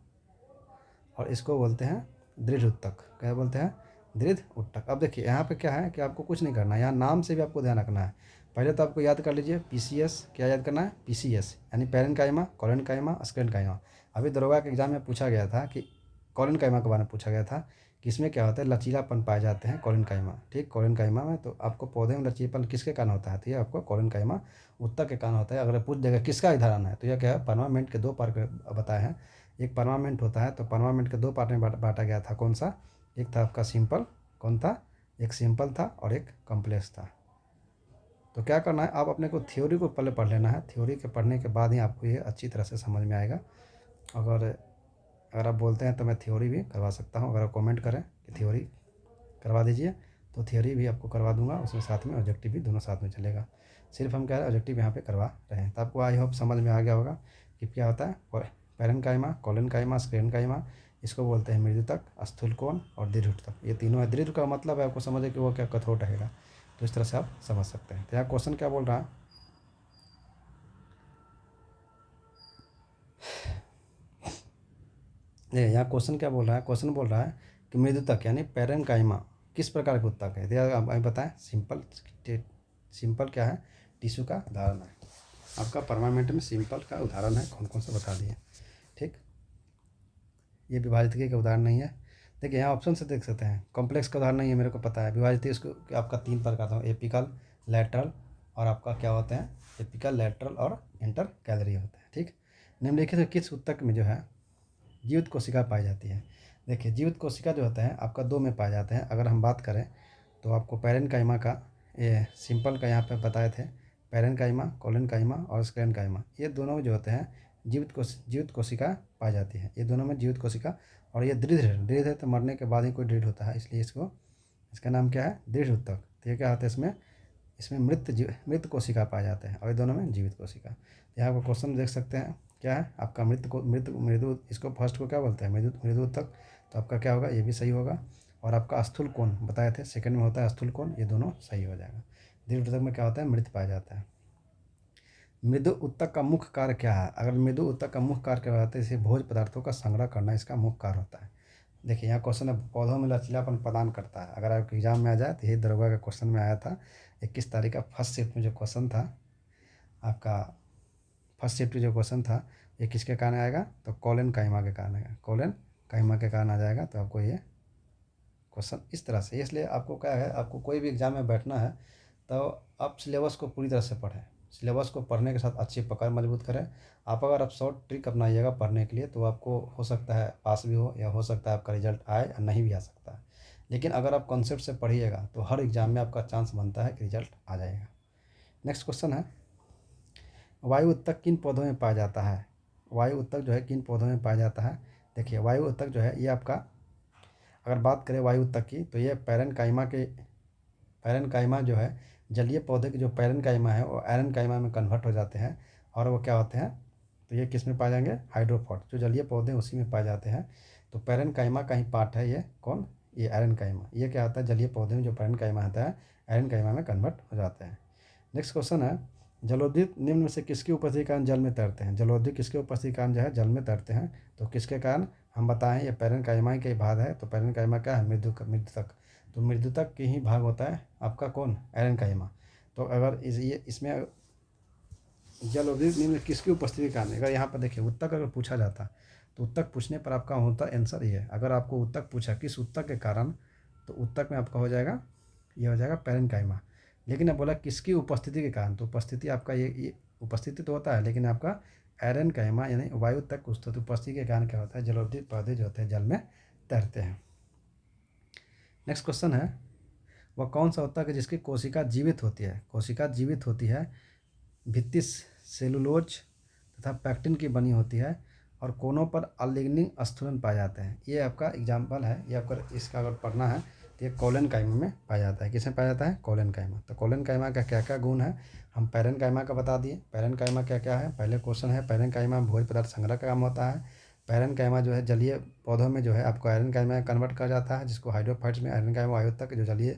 और इसको बोलते हैं दृढ़ उत्तक। क्या बोलते हैं? दृढ़ उत्तक। अब देखिए यहाँ पे क्या है कि आपको कुछ नहीं करना है, यहाँ नाम से भी आपको ध्यान रखना है। पहले तो आपको याद कर लीजिए पीसीएस। क्या याद करना है? पीसीएस यानी पैरेन्काइमा, कोलेनकाइमा, स्क्लेरेन्काइमा। अभी दरोगा के एग्जाम में पूछा गया था कि कोलेनकाइमा के बारे में पूछा गया था कि इसमें क्या होता है? लचीलापन पाए जाते हैं कोलेनकाइमा, ठीक। कोलेनकाइमा में तो आपको पौधे में लचीलापन किसके कारण होता है? तो ये आपको कोलेनकाइमा उत्तक के कारण होता है। अगर पूछ देगा किसका उदाहरण है तो यह क्या है? परमानेंट के दो पार्ट बताए हैं। एक परमानेंट होता है, तो परमानेंट के दो पार्ट में बांटा गया था। कौन सा? एक था आपका सिंपल, कौन था? एक सिंपल था और एक कॉम्प्लेक्स था। तो क्या करना है, आप अपने को थ्योरी को पहले पढ़ लेना है। थ्योरी के पढ़ने के बाद ही आपको ये अच्छी तरह से समझ में आएगा। अगर आप बोलते हैं तो मैं थ्योरी भी करवा सकता हूँ। अगर आप कमेंट करें कि थ्योरी करवा दीजिए तो थ्योरी भी आपको करवा दूंगा, उसमें साथ में ऑब्जेक्टिव भी दोनों साथ में चलेगा। सिर्फ हम क्या है ऑब्जेक्टिव यहाँ पे करवा रहे हैं। तो आपको आई होप समझ में आ गया होगा कि क्या होता है पैरेन्काइमा, कोलेनकाइमा, स्क्लेरेन्काइमा। इसको बोलते हैं मृदुतक, स्थूल कोण और दृढ़ उत्तक। ये तीनों है। दृढ़ का मतलब है आपको समझे कि वो क्या कठोर रहेगा, तो इस तरह से आप समझ सकते हैं। तो यहाँ क्वेश्चन क्या बोल रहा है, ये यहाँ क्वेश्चन क्या बोल रहा है? क्वेश्चन बोल रहा है कि मृदुतक यानी पैरेन्काइमा किस प्रकार के उत्तक है? तो आप बताएं। सिंपल क्या है? टिश्यू का उदाहरण है। आपका परमानेंट में सिंपल का उदाहरण है, कौन कौन सा बता दिए, ठीक। ये विभाजित का उदाहरण नहीं है। देखिए यहाँ ऑप्शन से देख सकते हैं। कॉम्प्लेक्स का उदाहरण नहीं है, मेरे को पता है। विभाजित इसको आपका तीन प्रकार था, एपिकल, लैटरल और आपका क्या होते हैं? एपिकल, लैटरल और इंटरकैलरी होते हैं, ठीक। निम्नलिखित में किस ऊतक में जो है जीवित कोशिका पाई जाती है? देखिए, जीवित कोशिका जो होता है आपका दो में पाए जाते हैं। अगर हम बात करें तो आपको पैरेन्काइमा का, ये सिंपल का यहाँ पे बताए थे, पैरेन्काइमा, कोलेनकाइमा और स्क्लेरेन्काइमा, ये दोनों जो होते हैं जीवित कोशिका पाई जाती है। ये दोनों में जीवित कोशिका, और ये दृढ़ है। दृढ़ है तो मरने के बाद ही कोई दृढ़ होता है, इसलिए इसका नाम क्या है? दृढ़ ऊतक। तो ये क्या होता है, इसमें मृत कोशिका पाए जाते हैं, और ये दोनों में जीवित कोशिका। तो यहाँ पर क्वेश्चन देख सकते हैं, क्या है आपका? मृदु, इसको फर्स्ट को क्या बोलते हैं? मृदु ऊतक। तो आपका क्या होगा? ये भी सही होगा। और आपका स्थूल कोण बताए थे, सेकंड में होता है स्थूल कोण, ये दोनों सही हो जाएगा। दृढ़ ऊतक में क्या होता है? मृत पाया जाता है। मृदु ऊतक का मुख्य कार्य क्या है? अगर मृदु ऊतक का मुख्य कार्य क्या होता है? इसे भोज्य पदार्थों का संग्रह करना इसका मुख्य कार्य होता है। देखिए, यहाँ क्वेश्चन है, पौधों में लचीलापन प्रदान करता है। अगर आपके एग्जाम में आ जाए तो यही दरोगा का क्वेश्चन में आया था 21 तारीख का फर्स्ट शिफ्ट में जो क्वेश्चन था आपका, फर्स्ट शिफ्ट जो क्वेश्चन था, ये किसके कारण आएगा? तो कोलेनकाइमा के कारण आएगा। कोलेनकाइमा के कारण आ जाएगा। तो आपको ये क्वेश्चन इस तरह से, इसलिए आपको क्या है, आपको कोई भी एग्जाम में बैठना है तो आप सिलेबस को पूरी तरह से पढ़ें। सिलेबस को पढ़ने के साथ अच्छी पकड़ मजबूत करें। अगर आप शॉर्ट ट्रिक अपनाइएगा पढ़ने के लिए तो आपको हो सकता है पास भी हो, या हो सकता है आपका रिजल्ट आए या नहीं भी आ सकता है। लेकिन अगर आप कॉन्सेप्ट से पढ़िएगा तो हर एग्जाम में आपका चांस बनता है कि रिजल्ट आ जाएगा। नेक्स्ट क्वेश्चन है, वायु ऊतक किन पौधों में पाया जाता है? वायु ऊतक जो है किन पौधों में पाया जाता है? देखिए, वायु ऊतक जो है ये आपका, अगर बात करें वायु ऊतक की, तो ये पैरेन्काइमा जो है जलीय पौधे के जो पैरेन्काइमा है वो एरेन्काइमा में कन्वर्ट हो जाते हैं, और वो क्या होते हैं? तो ये किस में पाए जाएंगे? हाइड्रोफोट, जो जलीय पौधे हैं उसी में पाए जाते हैं। तो पैरेन्काइमा का ही पार्ट है ये, कौन? ये एरेन्काइमा। ये क्या होता है? जलीय पौधे में जो पैरेन्काइमा होता है एरेन्काइमा में कन्वर्ट हो जाते हैं। नेक्स्ट क्वेश्चन है, जलोद्भिद निम्न में से किसकी उपस्थिति के कारण जल में तैरते हैं? जलोद्भिद किसके उपस्थिति के कारण जो है जल में तैरते हैं? तो किसके कारण हम बताएं? ये पैरेन्काइमा के भाग है। तो पैरेन्काइमा क्या है? मृदुतक। तो मृदुतक के ही भाग होता है आपका कौन? एरेन्काइमा। तो अगर इसमें जलोद्भिद निम्न में किसकी उपस्थिति के कारण, अगर यहाँ पर देखिए उत्तक अगर पूछा जाता तो उत्तक पूछने पर आपका होता आंसर ये है। अगर आपको उत्तक पूछा किस उत्तक के कारण, तो उत्तक में आपका हो जाएगा, ये हो जाएगा पैरेन्काइमा। लेकिन अब बोला किसकी उपस्थिति के कारण, तो उपस्थिति आपका ये उपस्थिति तो होता है, लेकिन आपका एरेन्काइमा यानी वायु तक उपस्थिति के कारण क्या होता है? जलोद्भिद पौधे जो होते हैं जल में तैरते हैं। नेक्स्ट क्वेश्चन है, वह कौन सा ऊतक है जिसकी कोशिका जीवित होती है? कोशिका जीवित होती है, भित्ति सेलुलोज तथा पैक्टिन की बनी होती है, और कोनों पर अलिग्निन स्थूलन पाए जाते हैं। ये आपका एग्जाम्पल है, ये आपका इसका अगर पढ़ना है तो ये कोलेनकाइमा में पाया जाता है। किसमें पाया जाता है? कोलेनकाइमा। तो कोलेनकाइमा का क्या क्या गुण है हम पैरेन्काइमा का बता दिए। पैरेन्काइमा क्या क्या है? पहले क्वेश्चन है, पैरेन्काइमा भोज्य पदार्थ संग्रह का काम होता है। पैरेन्काइमा जो है जलीय पौधों में जो है आपको एरेन्काइमा में कन्वर्ट कर जाता है, जिसको हाइड्रोफाइट्स में एरेन्काइमा वायु तक जो जलीय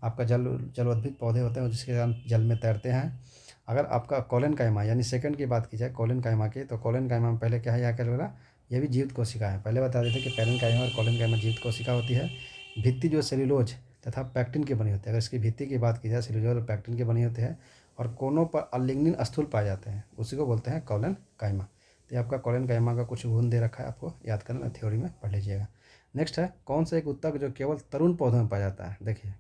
आपका जलोद्भिद पौधे होते हैं जिसके कारण जल में तैरते हैं। अगर आपका कोलेनकाइमा यानी सेकंड की बात की जाए कोलेनकाइमा की, तो कोलेनकाइमा में पहले क्या है, यहाँ क्या लगा, ये भी जीवित कोशिका है। पहले बता देते कि पैरेन्काइमा और कोलेनकाइमा जीवित कोशिका होती है। भित्ति जो सेल्यूलोज तथा पैक्टिन की बनी होती है। अगर इसकी भित्ति की बात की जाए सेल्यूलोज और पैक्टिन की बनी होती है, और कोनों पर अलिग्निन स्थूल पाए जाते हैं, उसी को बोलते हैं कोलेनकाइमा। तो आपका कोलेनकाइमा का कुछ गुण दे रखा है, आपको याद करना, थ्योरी में पढ़ लीजिएगा। नेक्स्ट है, कौन सा एक ऊतक जो केवल तरुण पौधों में पाया जाता है? देखिए,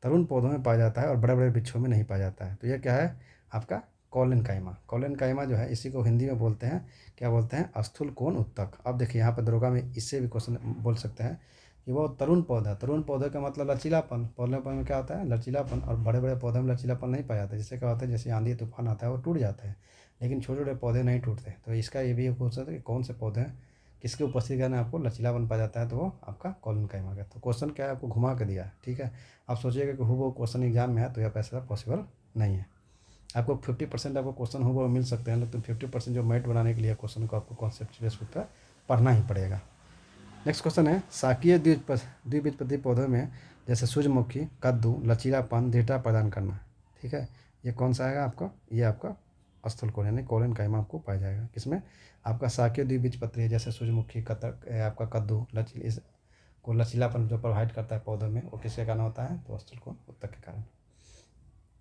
तरुण पौधों में पाया जाता है और बड़े बड़े वृक्षों में नहीं पाया जाता है। तो ये क्या है आपका? कोलेनकाइमा। कोलेनकाइमा जो है इसी को हिंदी में बोलते हैं, क्या बोलते हैं? स्थूल कोण ऊतक। अब देखिए यहाँ पर दरोगा में इससे भी क्वेश्चन बोल सकते हैं कि वो तरुण पौधा, तरुण पौधे का मतलब लचीलापन। पौधे में क्या होता है? लचीलापन। और बड़े बड़े पौधे में लचीलापन नहीं पाया जाता। जिससे क्या होता है, जैसे आंधी तूफान आता है वो टूट जाते हैं, लेकिन छोटे छोटे पौधे नहीं टूटते। तो इसका ये भी पूछ सकते हैं कि कौन से पौधे हैं किसकी उपस्थिति के कारण आपको लचीलापन पाया जाता है, तो वो आपका कोलेनकाइमा का। तो क्वेश्चन क्या है, आपको घुमा के दिया है, ठीक है। आप सोचिएगा कि वो क्वेश्चन एग्जाम में है, तो यह ऐसा पॉसिबल नहीं है। आपको 50% आपको क्वेश्चन वो मिल सकते हैं, लेकिन 50% जो मेरिट बनाने के लिए क्वेश्चन को आपको कॉन्सेप्ट बेस पर पढ़ना ही पड़ेगा। नेक्स्ट क्वेश्चन है, शाकीय द्विबीजपत्री पौधों में जैसे सूरजमुखी, कद्दू, लचीलापन, दृढ़ता प्रदान करना, ठीक है। ये कौन सा आएगा आपका? ये आपका स्थूल कोण यानी कोलेनकाइमा आपको पाया जाएगा। किसमें? आपका शाकीय द्विबीजपत्री है, जैसे सूरजमुखी, आपका कद्दू, को लचीलापन जो प्रोवाइड करता है पौधों में, वो किसके कारण होता है? तो स्थूल कोण ऊतक के कारण।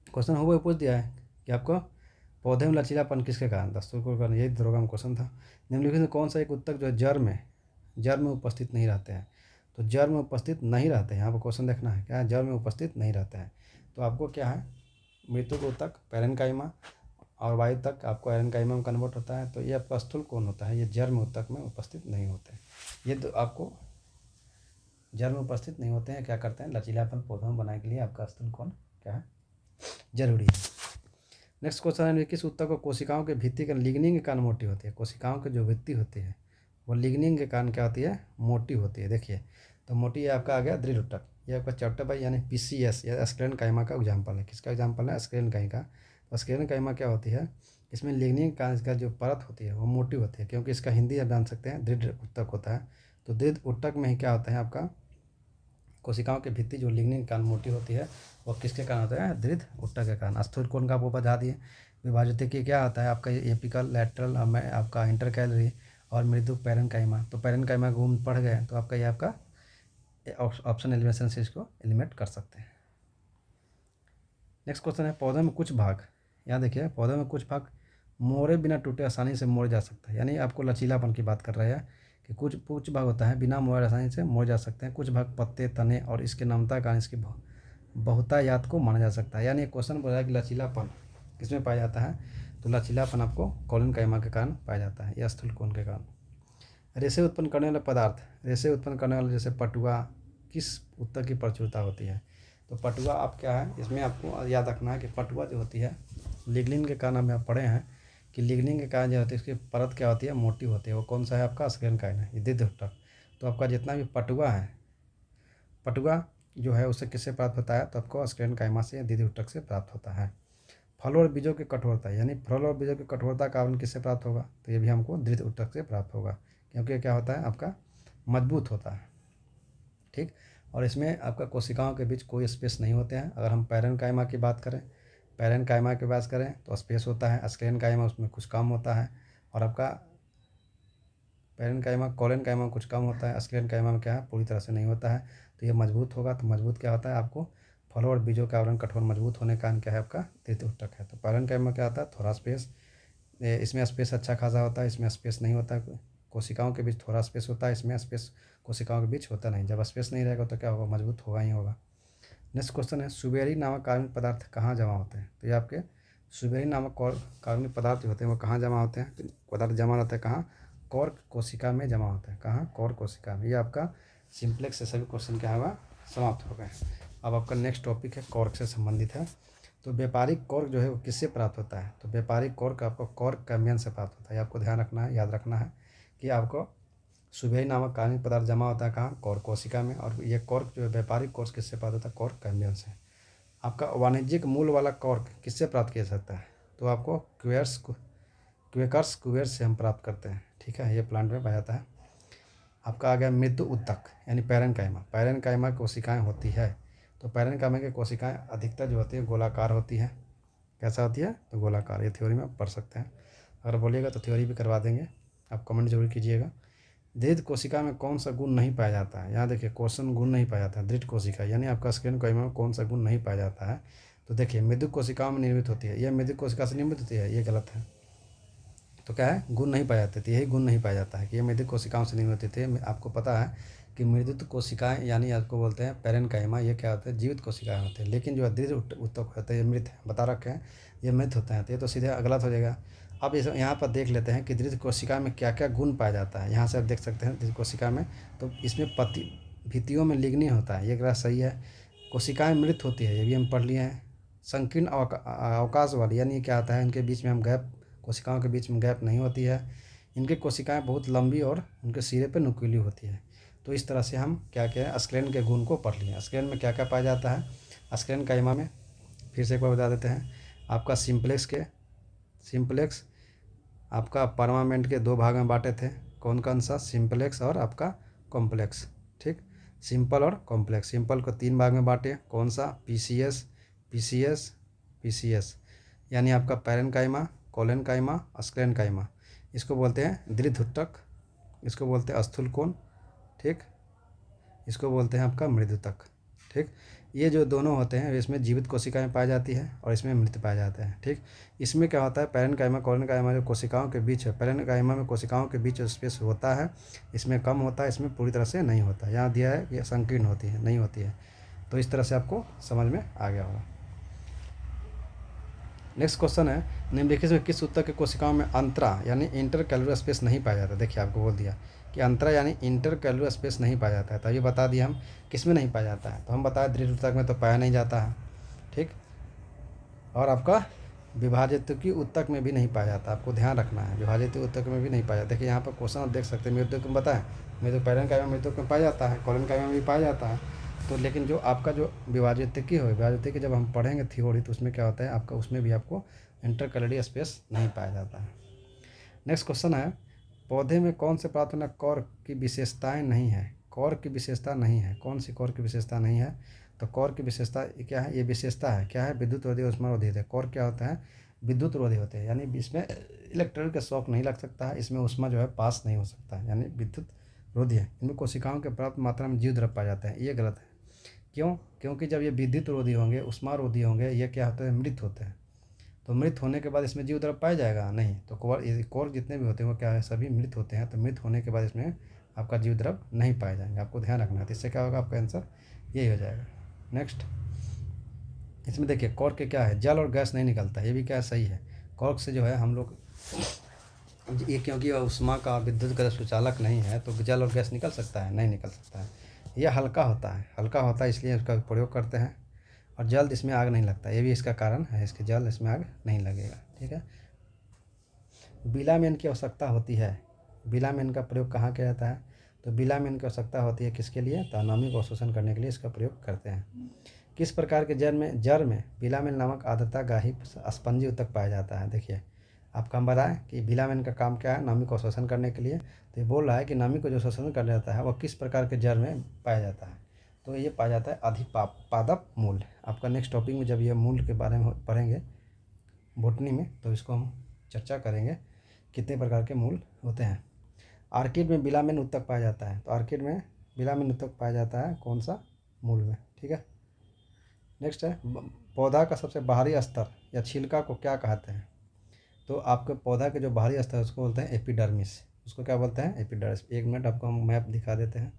क्वेश्चन हो पूछ दिया है कि आपको पौधे में लचीलापन किसके कारण? स्थूल कोण कारण। यही दरोगा में क्वेश्चन था। निम्नलिखित में कौन सा एक ऊतक जो है जड़ में उपस्थित नहीं रहते हैं? तो जड़ में उपस्थित नहीं रहते हैं, यहाँ पर क्वेश्चन देखना है, क्या है? जड़ में उपस्थित नहीं रहते हैं। तो आपको क्या है? मृतक ऊतक पैरेन्काइमा, और वायु तक आपको आयरन काइमा में कन्वर्ट होता है। तो ये आपका स्थूल कोण होता है, ये जर्म ऊतक में उपस्थित नहीं होते। ये तो आपको जर्म में उपस्थित नहीं होते हैं, क्या करते हैं, लचीलापन पौधों में बनाने के लिए आपका स्थूल कोण क्या है, जरूरी है। नेक्स्ट क्वेश्चन है, किस ऊतक को कोशिकाओं के भित्ति के लिग्निन के कारण मोटी होती है। कोशिकाओं की जो भित्ति होती है वो लिग्निन के कारण क्या होती है, मोटी होती है। देखिए तो मोटी है आपका आ गया दृढ़ ऊतक, ये आपका चैप्टर बाई यानी PCS या स्क्लेरन काइमा का एग्जाम्पल है। किसका एग्जाम्पल है, स्क्लेरन काइमा का। तो स्क्लेरन काइमा क्या होती है, इसमें लिग्निन का इसका जो परत होती है वो मोटी होती है, क्योंकि इसका हिंदी आप जान सकते हैं दृढ़ ऊतक होता है। तो दृढ़ ऊतक में ही क्या होता है आपका, कोशिकाओं की भित्ति जो लिग्निन के कारण मोटी होती है वो किसके कारण होता है, दृढ़ ऊतक के कारण। स्थूल कोण का आपको बता दिए। विभाजित की क्या होता है आपका, एपिकल, लैटरल, आपका इंटरकैलरी और मृदु पैरेन्काइमा। तो पैरेन्काइमा गुण पढ़ गए तो आपका ये आपका ऑप्शन एलिमिनेशन से इसको एलिमिनेट कर सकते हैं। नेक्स्ट क्वेश्चन है, पौधे में कुछ भाग, यहाँ देखिए पौधे में कुछ भाग मोड़े बिना टूटे आसानी से मोड़ जा सकता है। यानी आपको लचीलापन की बात कर रहे हैं कि कुछ भाग होता है बिना मोड़े आसानी से मोड़ जा सकते हैं। कुछ भाग पत्ते, तने और इसके नमता कारण इसकी बहुतायात को माना जा सकता है। यानी क्वेश्चन बोला है कि लचीलापन किसमें पाया जाता है, तो लचीलापन आपको कॉलन काइमा के कारण पाया जाता है या स्थूल कोण के कारण। रेशे उत्पन्न करने वाले पदार्थ, रेशे उत्पन्न करने वाले जैसे पटुआ किस ऊतक की प्रचुरता होती है। तो पटुआ आप क्या है, इसमें आपको याद रखना है कि पटुआ जो होती है लिग्निन के कारण, हम यहाँ पढ़े हैं कि लिग्निन के कारण जो होती है इसकी परत क्या होती है, मोटी होती है। वो कौन सा है आपका, स्क्लेरन काइमा, ये दृढ़ ऊतक। तो आपका जितना भी पटुआ है, पटुआ जो है उससे किससे प्राप्त होता है, तो आपको स्क्लेरन काइमा से या दृढ़ ऊतक से प्राप्त होता है। फल और बीजों की कठोरता, यानी फल और बीजों की कठोरता का आवरण किससे प्राप्त होगा, तो ये भी हमको दृढ़ ऊतक से प्राप्त होगा, क्योंकि क्या होता है आपका मजबूत होता है। ठीक, और इसमें आपका कोशिकाओं के बीच कोई स्पेस नहीं होते हैं। अगर हम पैरेन्काइमा की बात करें, पैरेन्काइमा की बात करें तो स्पेस होता है, स्क्लेरेन्काइमा उसमें कुछ कम होता है, और आपका पैरेन्काइमा कोलेन्काइमा में कुछ कम होता है। स्क्लेरेन्काइमा में क्या है, पूरी तरह से नहीं होता है। तो ये मजबूत होगा, तो मजबूत क्या होता है आपको, फलों और बीजों का आवरण कठोर मजबूत होने का कारण क्या है आपका, दृढ़ ऊतक है। तो पैरेन्काइमा क्या होता है, थोड़ा स्पेस, इसमें स्पेस अच्छा खासा होता है, इसमें स्पेस नहीं होता है। कोशिकाओं के बीच थोड़ा स्पेस होता है, इसमें स्पेस कोशिकाओं के बीच होता नहीं। जब स्पेस नहीं रहेगा तो क्या होगा, मजबूत होगा ही होगा। नेक्स्ट क्वेश्चन है, सुबेरी नामक कार्बनिक पदार्थ कहाँ जमा होते हैं। तो ये आपके सुबेरी नामक कार्बनिक पदार्थ जो होते हैं वो कहाँ जमा होते हैं, तो पदार्थ जमा रहते हैं कहाँ, कॉर्क कोशिका में जमा होते हैं। कहाँ, कॉर्क कोशिका में। ये आपका सिंप्लेक्स से सभी क्वेश्चन क्या होगा, समाप्त हो गए। अब आपका नेक्स्ट टॉपिक है कॉर्क से संबंधित है। तो व्यापारिक कॉर्क जो है वो किससे प्राप्त होता है, तो व्यापारिक कॉर्क आपको कॉर्क कैम्बियम से प्राप्त होता है। आपको ध्यान रखना है, याद रखना है कि आपको सुबेरी नामक कार्बनिक पदार्थ जमा होता है कहाँ, कॉर्क कोशिका में। और ये कॉर्क जो है व्यापारिक कॉर्क किससे प्राप्त होता है, कॉर्क कैम्बियम से। आपका वाणिज्यिक मूल वाला कॉर्क किससे प्राप्त किया जा सकता है, तो आपको क्वेकर्स कुबेर से हम प्राप्त करते हैं। ठीक है, ये प्लांट में पाया जाता है। आपका आ गया मृदु ऊतक यानी पैरेन्काइमा। पैरेन्काइमा कोशिकाएं होती है, तो पैरेन्काइमा की कोशिकाएं अधिकतर जो होती है गोलाकार होती है। कैसा होती है, तो गोलाकार। ये थ्योरी में आप पढ़ सकते हैं, अगर बोलिएगा तो थ्योरी भी करवा देंगे, आप कमेंट जरूर कीजिएगा। दृढ़ कोशिका में कौन सा गुण नहीं पाया जाता है, यहाँ देखिए क्वेश्चन गुण नहीं पाया जाता है। दृढ़ कोशिका यानी आपका स्क्लेरन काइमा में कौन सा गुण नहीं पाया जाता है, तो देखिए मृदु कोशिकाओं में निर्मित होती है। यह मृदु कोशिका से निर्मित होती है, ये गलत है। तो क्या है, गुण नहीं पाए जाते थे, यही गुण नहीं पाया जाता है कि ये मृदु कोशिकाओं से निर्मित होते थे। आपको पता है कि मृदु कोशिकाएं यानी आपको बोलते हैं पैरेन्काइमा, ये क्या होते हैं, जीवित कोशिकाएं होते हैं। लेकिन जो दृढ़ ऊतक होते हैं ये मृत है, बता रखे हैं ये मृत होते हैं, तो ये तो सीधे गलत हो जाएगा। अब इस यहाँ पर देख लेते हैं कि दृढ़ कोशिका में क्या क्या गुण पाया जाता है। यहाँ से आप देख सकते हैं दृढ़ कोशिका में, तो इसमें भित्तियों में लिग्निन होता है, ये ग्राफ सही है। कोशिकाएं मृत होती है, ये भी हम पढ़ लिए हैं। संकीर्ण अवकाश वाली यानी क्या आता है, इनके बीच में हम गैप, कोशिकाओं के बीच में गैप नहीं होती है। इनकी कोशिकाएं बहुत लंबी और उनके सिरे पे नुकीली होती है। तो इस तरह से हम क्या क्या स्क्लेरन के गुण को पढ़ लिए। स्क्लेरन में क्या क्या पाया जाता है, स्क्लेरन काइमा में फिर से एक बार बता देते हैं। आपका सिंप्लेक्स आपका परमामेंट के दो भाग में बांटे थे, कौन कौन सा, सिंप्लेक्स और आपका कॉम्प्लेक्स। ठीक, सिंपल और कॉम्प्लेक्स। सिंपल को 3 भाग में बांटे, कौन सा, पीसीएस यानी आपका पैरेन्काइमा, कोलेन्काइमा, स्क्लेरेन्काइमा। इसको बोलते हैं दृढ़ ऊतक, इसको बोलते हैं स्थूल कोण। ठीक, इसको बोलते हैं आपका मृदुतक। ठीक, ये जो दोनों होते हैं इसमें जीवित कोशिकाएं पाई जाती है और इसमें मृत पाए जाते हैं। ठीक, इसमें क्या होता है, पैरेन्काइमा कोलेन्काइमा जो कोशिकाओं के बीच है, पैरेन्काइमा में कोशिकाओं के बीच स्पेस होता है, इसमें कम होता है, इसमें पूरी तरह से नहीं होता। यहाँ दिया है कि संकीर्ण होती है, नहीं होती है। तो इस तरह से आपको समझ में आ गया होगा। नेक्स्ट क्वेश्चन है, निम्नलिखित में किस ऊतक के कोशिकाओं में अंतरा यानी इंटर कैलुलर स्पेस नहीं पाया जाता? देखिए आपको बोल दिया कि अंतरा यानी इंटर कैलुलर स्पेस नहीं पाया जाता है, तो ये बता दिया हम किस में नहीं पाया जाता है, तो हम बताए दृढ़ ऊतक में तो पाया नहीं जाता है, ठीक। और आपका विभाजित ऊतक में भी नहीं पाया जाता, आपको ध्यान रखना है, विभाजित ऊतक में भी नहीं पाया जाता। देखिए यहाँ पर क्वेश्चन आप देख सकते हैं, मृतक में बताएं मृतक काव्य मृतक में पाया जाता है, कॉलन काव्य में भी पाया जाता है, तो लेकिन जो आपका जो विभाजित हो विभाजित जब हम पढ़ेंगे थ्योरी तो उसमें क्या होता है आपका, उसमें भी आपको इंटरकैलरी स्पेस नहीं पाया जाता है। नेक्स्ट क्वेश्चन है, पौधे में कौन से प्राप्त होने कौर की विशेषताएं नहीं है? कौर की विशेषता नहीं है, कौन सी कौर की विशेषता नहीं है? तो कौर की विशेषता क्या है? ये विशेषता है क्या है? विद्युत रोधी उष्मारोधी है। कौर क्या होता है? विद्युत रोधी होते हैं, यानी इसमें इलेक्ट्रिक का शॉक नहीं लग सकता है, इसमें उष्मा जो है पास नहीं हो सकता है, यानी विद्युत रोधी है। इनमें कोशिकाओं के पर्याप्त मात्रा में जीव द्रव पाए जाते हैं, ये गलत है। क्यों? क्योंकि जब ये विद्युत रोधी होंगे, उष्मा रोधी होंगे, ये क्या होते हैं? मृत होते हैं। तो मृत होने के बाद इसमें जीव द्रव पाया जाएगा नहीं, तो कोर जितने भी होते हैं वो क्या है? सभी मृत होते हैं। तो मृत होने के बाद इसमें आपका जीव द्रव नहीं पाए जाएंगे, आपको ध्यान रखना है। तो इससे क्या होगा? आपका आंसर यही हो जाएगा। नेक्स्ट, इसमें देखिए कॉर्क के क्या है? जल और गैस नहीं निकलता, ये भी क्या है? सही है। कॉर्क से जो है हम लोग ये, क्योंकि उष्मा का विद्युत का सुचालक नहीं है तो जल और गैस निकल सकता है? नहीं निकल सकता है। यह हल्का होता है, हल्का होता है इसलिए इसका प्रयोग करते हैं। और जल्द इसमें आग नहीं लगता, ये भी इसका कारण है, इसके जल्द इसमें आग नहीं लगेगा, ठीक है। बिलामेन की आवश्यकता होती है, बिलामेन का प्रयोग कहाँ किया जाता है? तो बिलामेन की आवश्यकता होती है किसके लिए? तो अनामी को अवशोषण करने के लिए इसका प्रयोग करते हैं। किस प्रकार के जड़ में बिलामेन नामक आर्द्रता गाही स्पंजी ऊतक पाया जाता है? देखिए आपका हम बताएं कि बिलामेन का काम क्या है? नमी को अवशोषण करने के लिए। तो ये बोल रहा है कि नमी को जो शोषण कर जाता है वह किस प्रकार के जड़ में पाया जाता है? तो ये पाया जाता है अधिपादप मूल। आपका नेक्स्ट टॉपिक में जब ये मूल के बारे में पढ़ेंगे बोटनी में तो इसको हम चर्चा करेंगे कितने प्रकार के मूल होते हैं। आर्किड में बिलामेन ऊतक पाया जाता है, तो आर्किड में बिलामेन ऊतक पाया जाता है कौन सा? मूल में, ठीक है। नेक्स्ट है, पौधा का सबसे बाहरी स्तर या छिलका को क्या कहते हैं? तो आपके पौधा के जो बाहरी स्तर है उसको बोलते हैं एपिडर्मिस। उसको क्या बोलते हैं? एपिडर्मिस। एक मिनट आपको हम मैप दिखा देते हैं।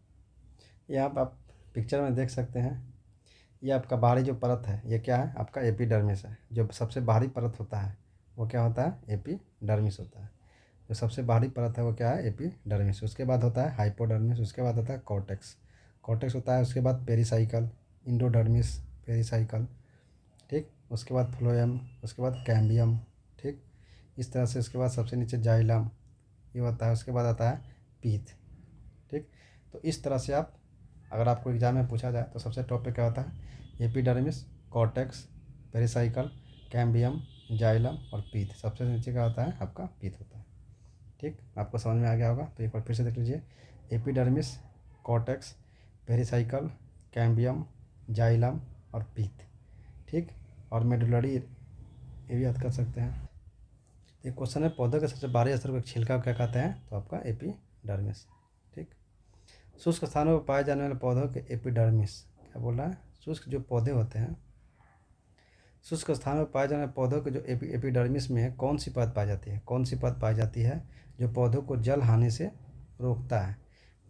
यहाँ पर आप पिक्चर में देख सकते हैं, ये आपका बाहरी जो परत है ये क्या है? आपका एपिडर्मिस है। जो सबसे बाहरी परत होता है वो क्या होता है? एपिडर्मिस होता है। जो सबसे बाहरी परत है वो क्या है? एपिडर्मिस। उसके बाद होता है हाइपोडर्मिस, उसके बाद होता है कॉर्टेक्स, कॉर्टेक्स होता है, उसके बाद पेरिसाइकल, इंडोडर्मिस, पेरिसाइकल, ठीक। उसके बाद फ्लोएम, उसके बाद कैम्बियम, ठीक। इस तरह से उसके बाद सबसे नीचे जाइलम ये होता है, उसके बाद आता है पीथ, ठीक। तो इस तरह से आप, अगर आपको एग्जाम में पूछा जाए तो सबसे टॉप पे क्या होता है? Epidermis, cortex, pericycle, cambium, xylem और पीथ। सबसे नीचे क्या होता है? आपका पीथ होता है, ठीक। आपको समझ में आ गया होगा, तो एक बार फिर से देख लीजिए। Epidermis, cortex, pericycle, cambium, xylem और पीथ, ठीक। और मेडुलरी ये भी याद कर सकते हैं। एक क्वेश्चन है, पौधे के सबसे बाहरी स्तर को छिलका क्या कहते हैं? तो आपका एपिडर्मिस, ठीक। शुष्क स्थानों पर पाए जाने वाले पौधों के एपिडर्मिस, क्या बोल रहा है? शुष्क जो पौधे होते हैं, शुष्क स्थानों पर पाए जाने वाले पौधों के जो एपिडर्मिस में कौन सी परत पाई जाती है? कौन सी परत पाई जाती है जो पौधों को जल हानि से रोकता है?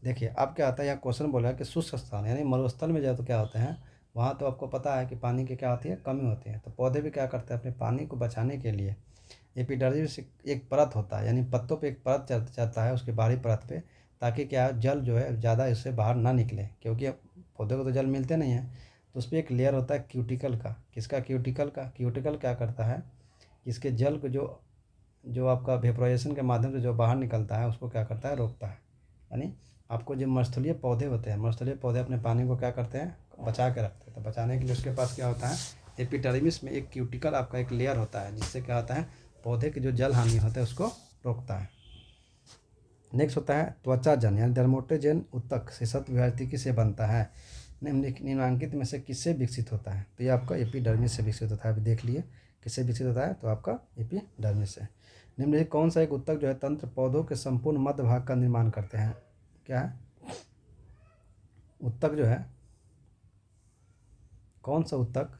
देखिए अब क्या आता है, यहाँ क्वेश्चन बोला है कि शुष्क स्थान यानी मरुस्थल में जाए तो क्या होते हैं? वहाँ तो आपको पता है कि पानी की क्या होती है? कमी होती है। तो पौधे भी क्या करते हैं? अपने पानी को बचाने के लिए एपिडर्मिस एक परत होता है, यानी पत्तों पे एक परत चलता है उसके बाहरी परत पे, ताकि क्या जल जो है ज़्यादा इससे बाहर ना निकले, क्योंकि पौधे को तो जल मिलते नहीं है। तो उस पर एक लेयर होता है क्यूटिकल का। किसका? क्यूटिकल का। क्यूटिकल क्या करता है? इसके जल को जो आपका वेपोराइजेशन के माध्यम से जो बाहर निकलता है उसको क्या करता है? रोकता है। यानी आपको जो मस्थलीय पौधे होते हैं, मस्थलीय पौधे अपने पानी को क्या करते हैं? बचा के रखते हैं। तो बचाने के लिए उसके पास क्या होता है? एपिडर्मिस में एक क्यूटिकल आपका एक लेयर होता है, जिससे क्या होता है? पौधे की जो जल हानि होता है उसको रोकता है। नेक्स्ट होता है त्वचाजन यानी डर्मेटोजेन ऊतक शीर्षत विभाजिकी से बनता है, निम्नलिखित में से किससे विकसित होता है? तो ये आपका एपिडर्मिस से विकसित होता है। अभी देख लिए किससे विकसित होता है? तो आपका एपिडर्मिस से। निम्नलिखित कौन सा एक ऊतक जो है तंत्र पौधों के संपूर्ण मध्य भाग का निर्माण करते हैं? क्या है? ऊतक जो है, कौन सा ऊतक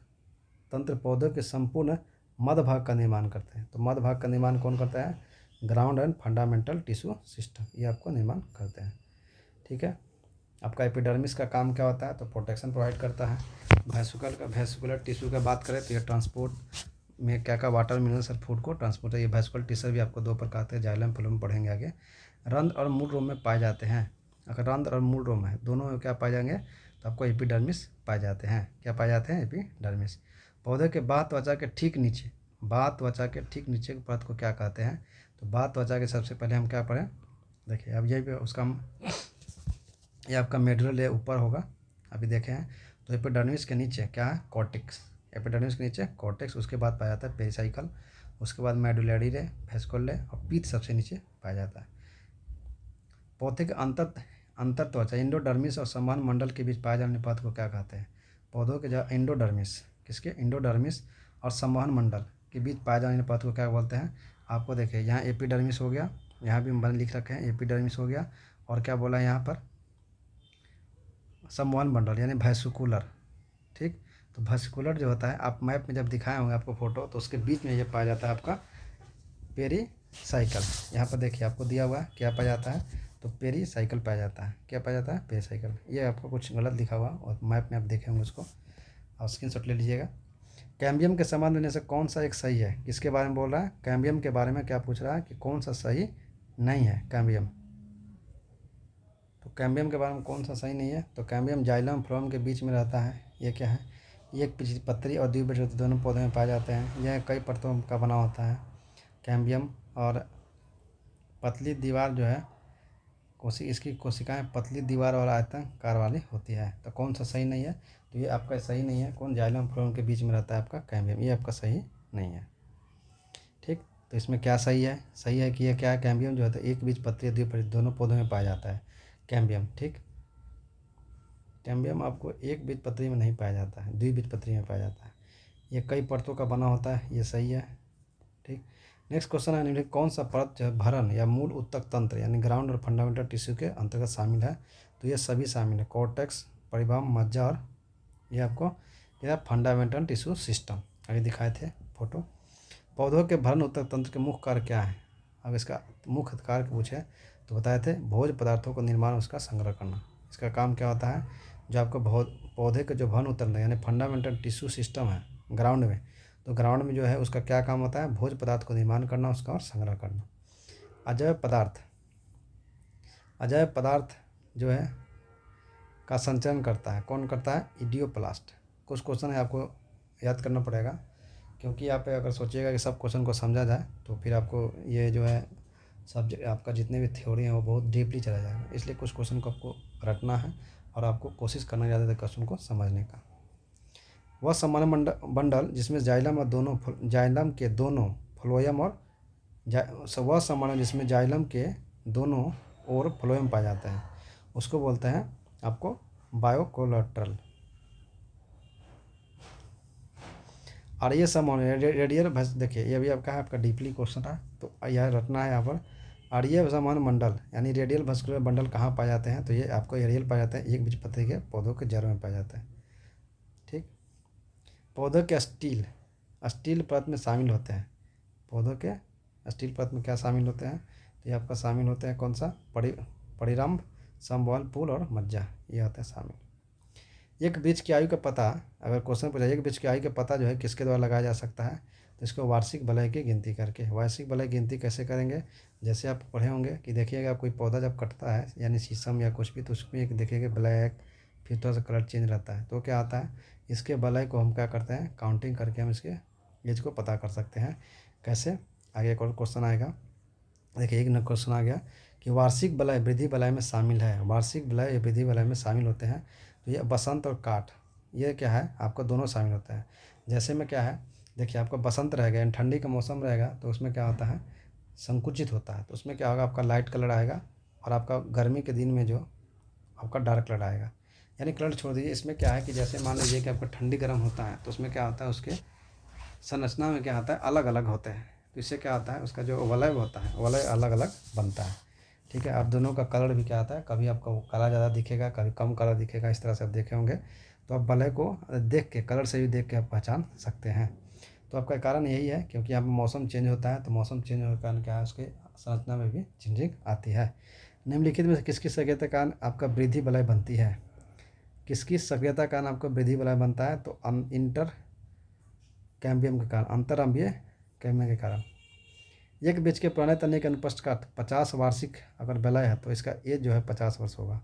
तंत्र पौधों के संपूर्ण मध्य भाग का निर्माण करते हैं? तो मध्य भाग का निर्माण कौन करता है? Ground and fundamental tissue system, ये आपको निर्माण करते हैं, ठीक है। आपका एपिडर्मिस का काम क्या होता है? तो प्रोटेक्शन प्रोवाइड करता है। वेसिकुलर टिश्यू का बात करें तो ये ट्रांसपोर्ट में क्या क्या वाटर मिनरल्स और फूड को ट्रांसपोर्ट, ये वैस्कुलर टिश्यू भी आपको 2 प्रकार के जाइलम फ्लोएम पढ़ेंगे आगे। रंध्र और मूल रोम में पाए जाते हैं। अगर रंध्र और मूल रोम है दोनों में क्या पाए जाएंगे, तो आपको एपिडर्मिस पाए जाते हैं। क्या पाए जाते हैं, एपिडर्मिस। पौधे के बाह्य त्वचा के ठीक नीचे, बाह्य त्वचा के ठीक नीचे की परत को क्या कहते हैं, तो बाह्य त्वचा के सबसे पहले हम क्या पढ़ें, देखिए अब यही पे उसका ये आपका मेडुलर लेयर ऊपर होगा, अभी देखे हैं। तो एपिडर्मिस के नीचे क्या है, कॉर्टेक्स। एपिडर्मिस के नीचे कॉर्टेक्स, उसके बाद पाया जाता है पेरिसाइकल, उसके बाद मेडुलरी रे, वैस्कुलर रे और पीत सबसे नीचे पाया जाता है। पौधे के अंतर त्वचा इंडोडर्मिस और संवहन मंडल के बीच पाए जाने परत को क्या कहते हैं। पौधों के जो इंडोडर्मिस, किसके, इंडोडर्मिस और संवहन मंडल के बीच पाए जाने परत को क्या बोलते हैं। आपको देखिए यहाँ एपिडर्मिस हो गया, यहाँ भी मैंने लिख रखे हैं एपिडर्मिस हो गया, और क्या बोला है यहाँ पर, संवहन मंडल यानी वैस्कुलर। ठीक, तो वैस्कुलर जो होता है, आप मैप में जब दिखाए होंगे आपको फोटो, तो उसके बीच में ये पाया जाता है आपका पेरीसाइकल। यहाँ पर देखिए आपको दिया हुआ है क्या पाया जाता है, तो पेरीसाइकल पाया जाता है। क्या पाया जाता है, पेरीसाइकल। ये आपको कुछ गलत लिखा हुआ और मैप में आप देखे होंगे उसको, और स्क्रीनशॉट ले लीजिएगा। कैम्बियम के संबंध में से कौन सा एक सही है, किसके बारे में बोल रहा है, कैम्बियम के बारे में क्या पूछ रहा है कि कौन सा सही नहीं है कैम्बियम। तो कैम्बियम के बारे में कौन सा सही नहीं है, तो कैम्बियम जाइलम फ्लोएम के बीच में रहता है। ये क्या है, एक पत्री और द्विबीजपत्री दोनों पौधे में पाए जाते हैं। यह कई परतों का बना होता है कैम्बियम, और पतली दीवार जो है इसकी कोशिकाएं पतली दीवार और आयताकार वाली होती है। तो कौन सा सही नहीं है, तो ये आपका सही नहीं है। कौन, जाइलम फ्लोएम के बीच में रहता है आपका कैम्बियम, ये आपका सही नहीं है। ठीक, तो इसमें क्या सही है, सही है कि ये क्या है, कैम्बियम जो होता है एक बीज पत्री द्विपत्री दोनों पौधों में पाया जाता है कैम्बियम। ठीक, कैम्बियम आपको एक बीज पत्री में नहीं पाया जाता है, द्विबीजपत्री में पाया जाता है। ये कई परतों का बना होता है, ये सही है। ठीक, नेक्स्ट क्वेश्चन है, निम्नलिखित कौन सा परत जो है भरण या मूल उत्तक तंत्र यानी ग्राउंड और फंडामेंटल टिश्यू के अंतर्गत शामिल है, तो ये सभी शामिल है, कॉर्टेक्स, परिभ्रम, मज्जा, और ये आपको क्या फंडामेंटल टिश्यू सिस्टम अभी दिखाए थे फोटो। पौधों के भरण उत्तक तंत्र के मुख्य कार्य क्या है, अब इसका मुख्य कार्य पूछे तो बताए थे भोज्य पदार्थों को निर्माण उसका संग्रह करना। इसका काम क्या होता है, जो आपको पौधे के जो भरण उत्तक यानी फंडामेंटल टिश्यू सिस्टम है ग्राउंड में, तो ग्राउंड में जो है उसका क्या काम होता है, भोज्य पदार्थ को निर्माण करना उसका और संग्रह करना। अजैव पदार्थ, अजैव पदार्थ जो है का संचरण करता है, कौन करता है, इडियोप्लास्ट। कुछ क्वेश्चन है आपको याद करना पड़ेगा, क्योंकि आप अगर सोचिएगा कि सब क्वेश्चन को समझा जाए तो फिर आपको ये जो है सब्जेक्ट आपका जितने भी थ्योरी हैं वो बहुत डीपली चला जाएगा। इसलिए कुछ क्वेश्चन को आपको रटना है और आपको कोशिश करना ज़्यादा है क्वेश्चन को समझने का। वह सामान्य बंडल जिसमें जाइलम और दोनों जाइलम के दोनों फ्लोएम और वह सामान्य जिसमें जाइलम के दोनों और फ्लोएम पाया जाता है उसको बोलते हैं आपको बायोकोलेट्रल। और ये सामान्य रेडियल देखिए ये भी आपका है, आपका डीपली क्वेश्चन है तो यह रटना है यहाँ पर। और ये सामान्य मंडल यानी रेडियल वस्कुलर बंडल कहाँ पाए जाते हैं, तो ये आपको एरियल पाया जाता है एक बीजपत्री के पौधों के जड़ में पाया जाता है। ठीक, पौधों के स्टील परत में शामिल होते हैं, पौधों के स्टील परत में क्या शामिल होते हैं, तो ये आपका शामिल होते हैं कौन सा, परिरंभ, संवहन पुल और मज्जा, ये होते हैं शामिल। एक बीज की आयु का पता, अगर क्वेश्चन पूछा एक बीज की आयु का पता जो है किसके द्वारा लगाया जा सकता है, तो इसको वार्षिक वलय की गिनती करके। वार्षिक वलय गिनती कैसे करेंगे, जैसे आप पढ़े होंगे कि देखिएगा कोई पौधा जब कटता है यानी शीशम या कुछ भी, तो उसमें एक देखिएगा ब्लैक, फिर थोड़ा सा कलर चेंज रहता है, तो क्या आता है, इसके वलय को हम क्या करते हैं, काउंटिंग करके हम इसके एज को पता कर सकते हैं। कैसे, आगे एक और क्वेश्चन आएगा, देखिए एक नया क्वेश्चन आ गया कि वार्षिक वलय वृद्धि वलय में शामिल है, वार्षिक वलय वृद्धि वलय में शामिल होते हैं, तो ये बसंत और काठ ये क्या है आपको दोनों शामिल होता है। जैसे में क्या है, देखिए आपका बसंत रहेगा यानी ठंडी का मौसम रहेगा तो उसमें क्या होता है, संकुचित होता है, तो उसमें क्या होगा, आपका लाइट कलर आएगा, और आपका गर्मी के दिन में जो आपका डार्क कलर आएगा। यानी कलर छोड़ दीजिए, इसमें क्या है कि जैसे मान लीजिए कि आपका ठंडी गर्म होता है तो उसमें क्या होता है, उसके संरचना में क्या होता है, अलग अलग होते हैं, तो इससे क्या होता है, उसका जो वलय होता है वलय अलग अलग बनता है। ठीक है, आप दोनों का कलर भी क्या आता है, कभी आपको काला ज़्यादा दिखेगा, कभी कम कलर दिखेगा, इस तरह से आप देखे होंगे। तो आप वलय को देख के, कलर से भी देख के आप पहचान सकते हैं। तो आपका कारण यही है क्योंकि यहाँ पर मौसम चेंज होता है, तो मौसम चेंज होने के कारण क्या है, उसके संरचना में भी चेंजिंग आती है। निम्नलिखित में से किसकी सक्रियता के कारण आपका वृद्धि वलय बनती है, किसकी सक्रियता के कारण आपका वृद्धि वलय बनता है, तो इंटर कैम्बियम के कारण, अंतरअम्लीय कैम्बियम के कारण। एक बीज के पुराने तने के अनुपस्थ काट 50 वार्षिक अगर वलय है तो इसका एज जो है 50 वर्ष होगा।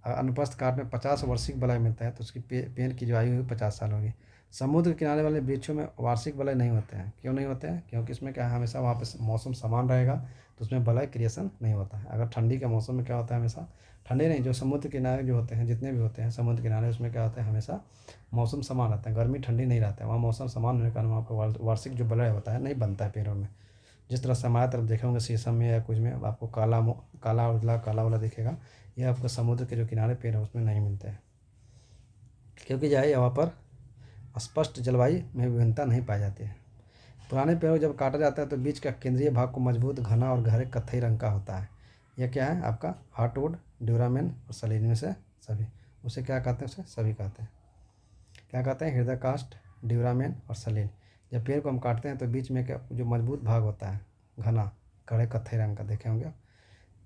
अगर अनुपस्थ काट में 50 वार्षिक वलय मिलता है तो उसकी पेड़ की जो आयु होगी 50 साल होगी। समुद्र के किनारे वाले वृक्षों में वार्षिक वलय नहीं होते हैं। क्यों नहीं होते हैं? क्योंकि इसमें क्या है, हमेशा वहाँ पे मौसम समान रहेगा तो उसमें वलय क्रिएशन नहीं होता है। अगर ठंडी के मौसम में क्या होता है, हमेशा ठंडे नहीं, जो समुद्र किनारे जो होते हैं, जितने भी होते हैं समुद्र किनारे, उसमें क्या होता है, हमेशा मौसम समान रहता है, गर्मी ठंडी नहीं रहता है। वहाँ मौसम समान होने के कारण वहाँ पर वार्षिक जो वलय होता है नहीं बनता है पेड़ों में। जिस तरह से हमारे तरफ देखे होंगे शीशम में या कुछ में आपको काला उजला काला वाला दिखेगा, ये आपको समुद्र के जो किनारे पेड़ है उसमें नहीं मिलते हैं, क्योंकि यहाँ पर स्पष्ट जलवायु में विभिन्नता नहीं पाई जाती है। पुराने पेड़ों को जब काटा जाता है तो बीच का केंद्रीय भाग को मजबूत, घना और गहरे कत्थई रंग का होता है। यह क्या है आपका हार्टवुड, ड्यूरामेन और सलीन में से सभी। उसे क्या कहते हैं? उसे सभी कहते हैं। क्या कहते हैं? हृदय काष्ठ, ड्यूरामेन और सलीन। जब पेड़ को हम काटते हैं तो बीच में क्या जो मजबूत भाग होता है, घना कड़े कत्थई रंग का, देखे होंगे।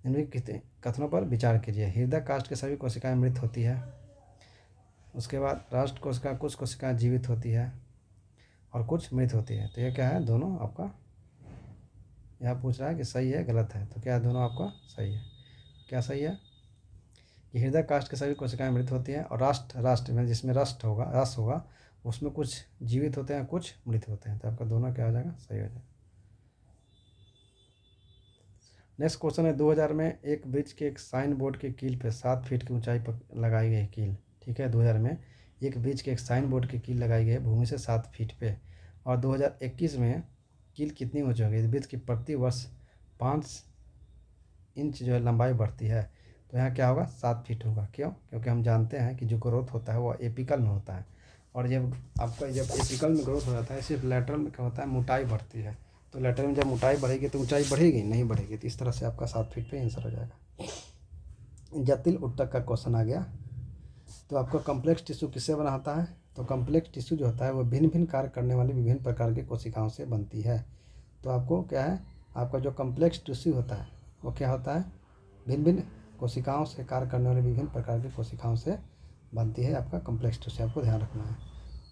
इनमें कितने कथनों पर विचार कीजिए। हृदय काष्ठ की सभी कोशिकाएं मृत होती है। उसके बाद राष्ट्र कोशिका, कुछ कोशिकाएं जीवित होती है और कुछ मृत होती है। तो ये क्या है, दोनों आपका यहाँ पूछ रहा है कि सही है गलत है, तो क्या है, दोनों आपका सही है। क्या सही है कि हृदय काष्ठ की सभी कोशिकाएं मृत होती हैं और राष्ट्र में जिसमें रस होगा उसमें कुछ जीवित होते हैं, कुछ मृत होते हैं। तो आपका दोनों क्या हो जाएगा, सही हो जाएगा। नेक्स्ट क्वेश्चन है, 2000 में एक ब्रिज के एक साइन बोर्ड की कील पे 7 फीट की ऊंचाई पर लगाई गई कील। ठीक है, 2000 में एक ब्रिज के एक साइन बोर्ड की कील लगाई गई है भूमि से 7 फीट पे, और 2021 में कील कितनी ऊंची होगी? इस ब्रिज की प्रति वर्ष 5 इंच जो है लंबाई बढ़ती है, तो यहाँ क्या होगा, 7 फीट होगा। क्यों? क्योंकि हम जानते हैं कि जो ग्रोथ होता है वो एपिकल में होता है, और जब आपका एपिकल में ग्रोथ हो जाता है, सिर्फ लेटरल में क्या होता है, मोटाई बढ़ती है। तो लेटरल में जब मोटाई बढ़ेगी तो ऊंचाई बढ़ेगी नहीं बढ़ेगी। तो इस तरह से आपका 7 फीट पे आंसर हो जाएगा। जटिल ऊतक का क्वेश्चन आ गया। तो आपका कम्प्लेक्स टिश्यू किससे बना होता है? तो कम्प्लेक्स टिश्यू जो होता है वो भिन्न भिन्न कार्य करने वाली विभिन्न प्रकार की कोशिकाओं से बनती है। तो आपको क्या है, आपका जो कम्प्लेक्स टिश्यू होता है वो क्या होता है, भिन्न भिन्न कोशिकाओं से कार्य करने वाली विभिन्न प्रकार की कोशिकाओं से बनती है आपका कम्प्लेक्स टिश्यू, आपको ध्यान रखना है।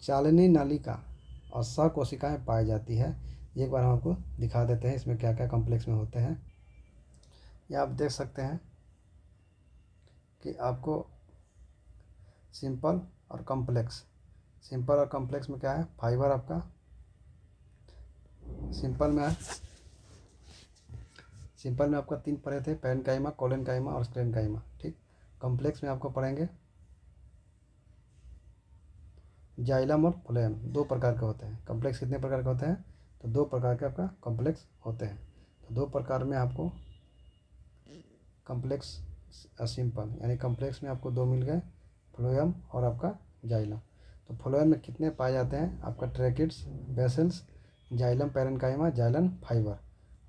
चालनी नालिका और सहकोशिकाएं पाई जाती है। एक बार हम आपको दिखा देते हैं इसमें क्या क्या कम्प्लेक्स में होते हैं। ये आप देख सकते हैं कि आपको सिंपल और कम्प्लेक्स, सिंपल और कम्प्लेक्स में क्या है, फाइबर आपका सिंपल में है, सिंपल में आपका 3 पढ़े थे, पैरेन्काइमा, कोलेनकाइमा और स्क्लेरेन्काइमा। ठीक, कम्प्लेक्स में आपको पढ़ेंगे जाइलम और फ्लोएम, 2 प्रकार के होते हैं। कम्प्लेक्स कितने प्रकार के होते हैं? तो 2 प्रकार के आपका कम्प्लेक्स होते हैं। तो 2 प्रकार में आपको कम्प्लेक्स सिंपल यानी कम्प्लेक्स में आपको 2 मिल गए, फ्लोएम और आपका जाइलम। तो फ्लोएम में कितने पाए जाते हैं? आपका tracheids, vessels, xylem parenchyma, xylem fibre,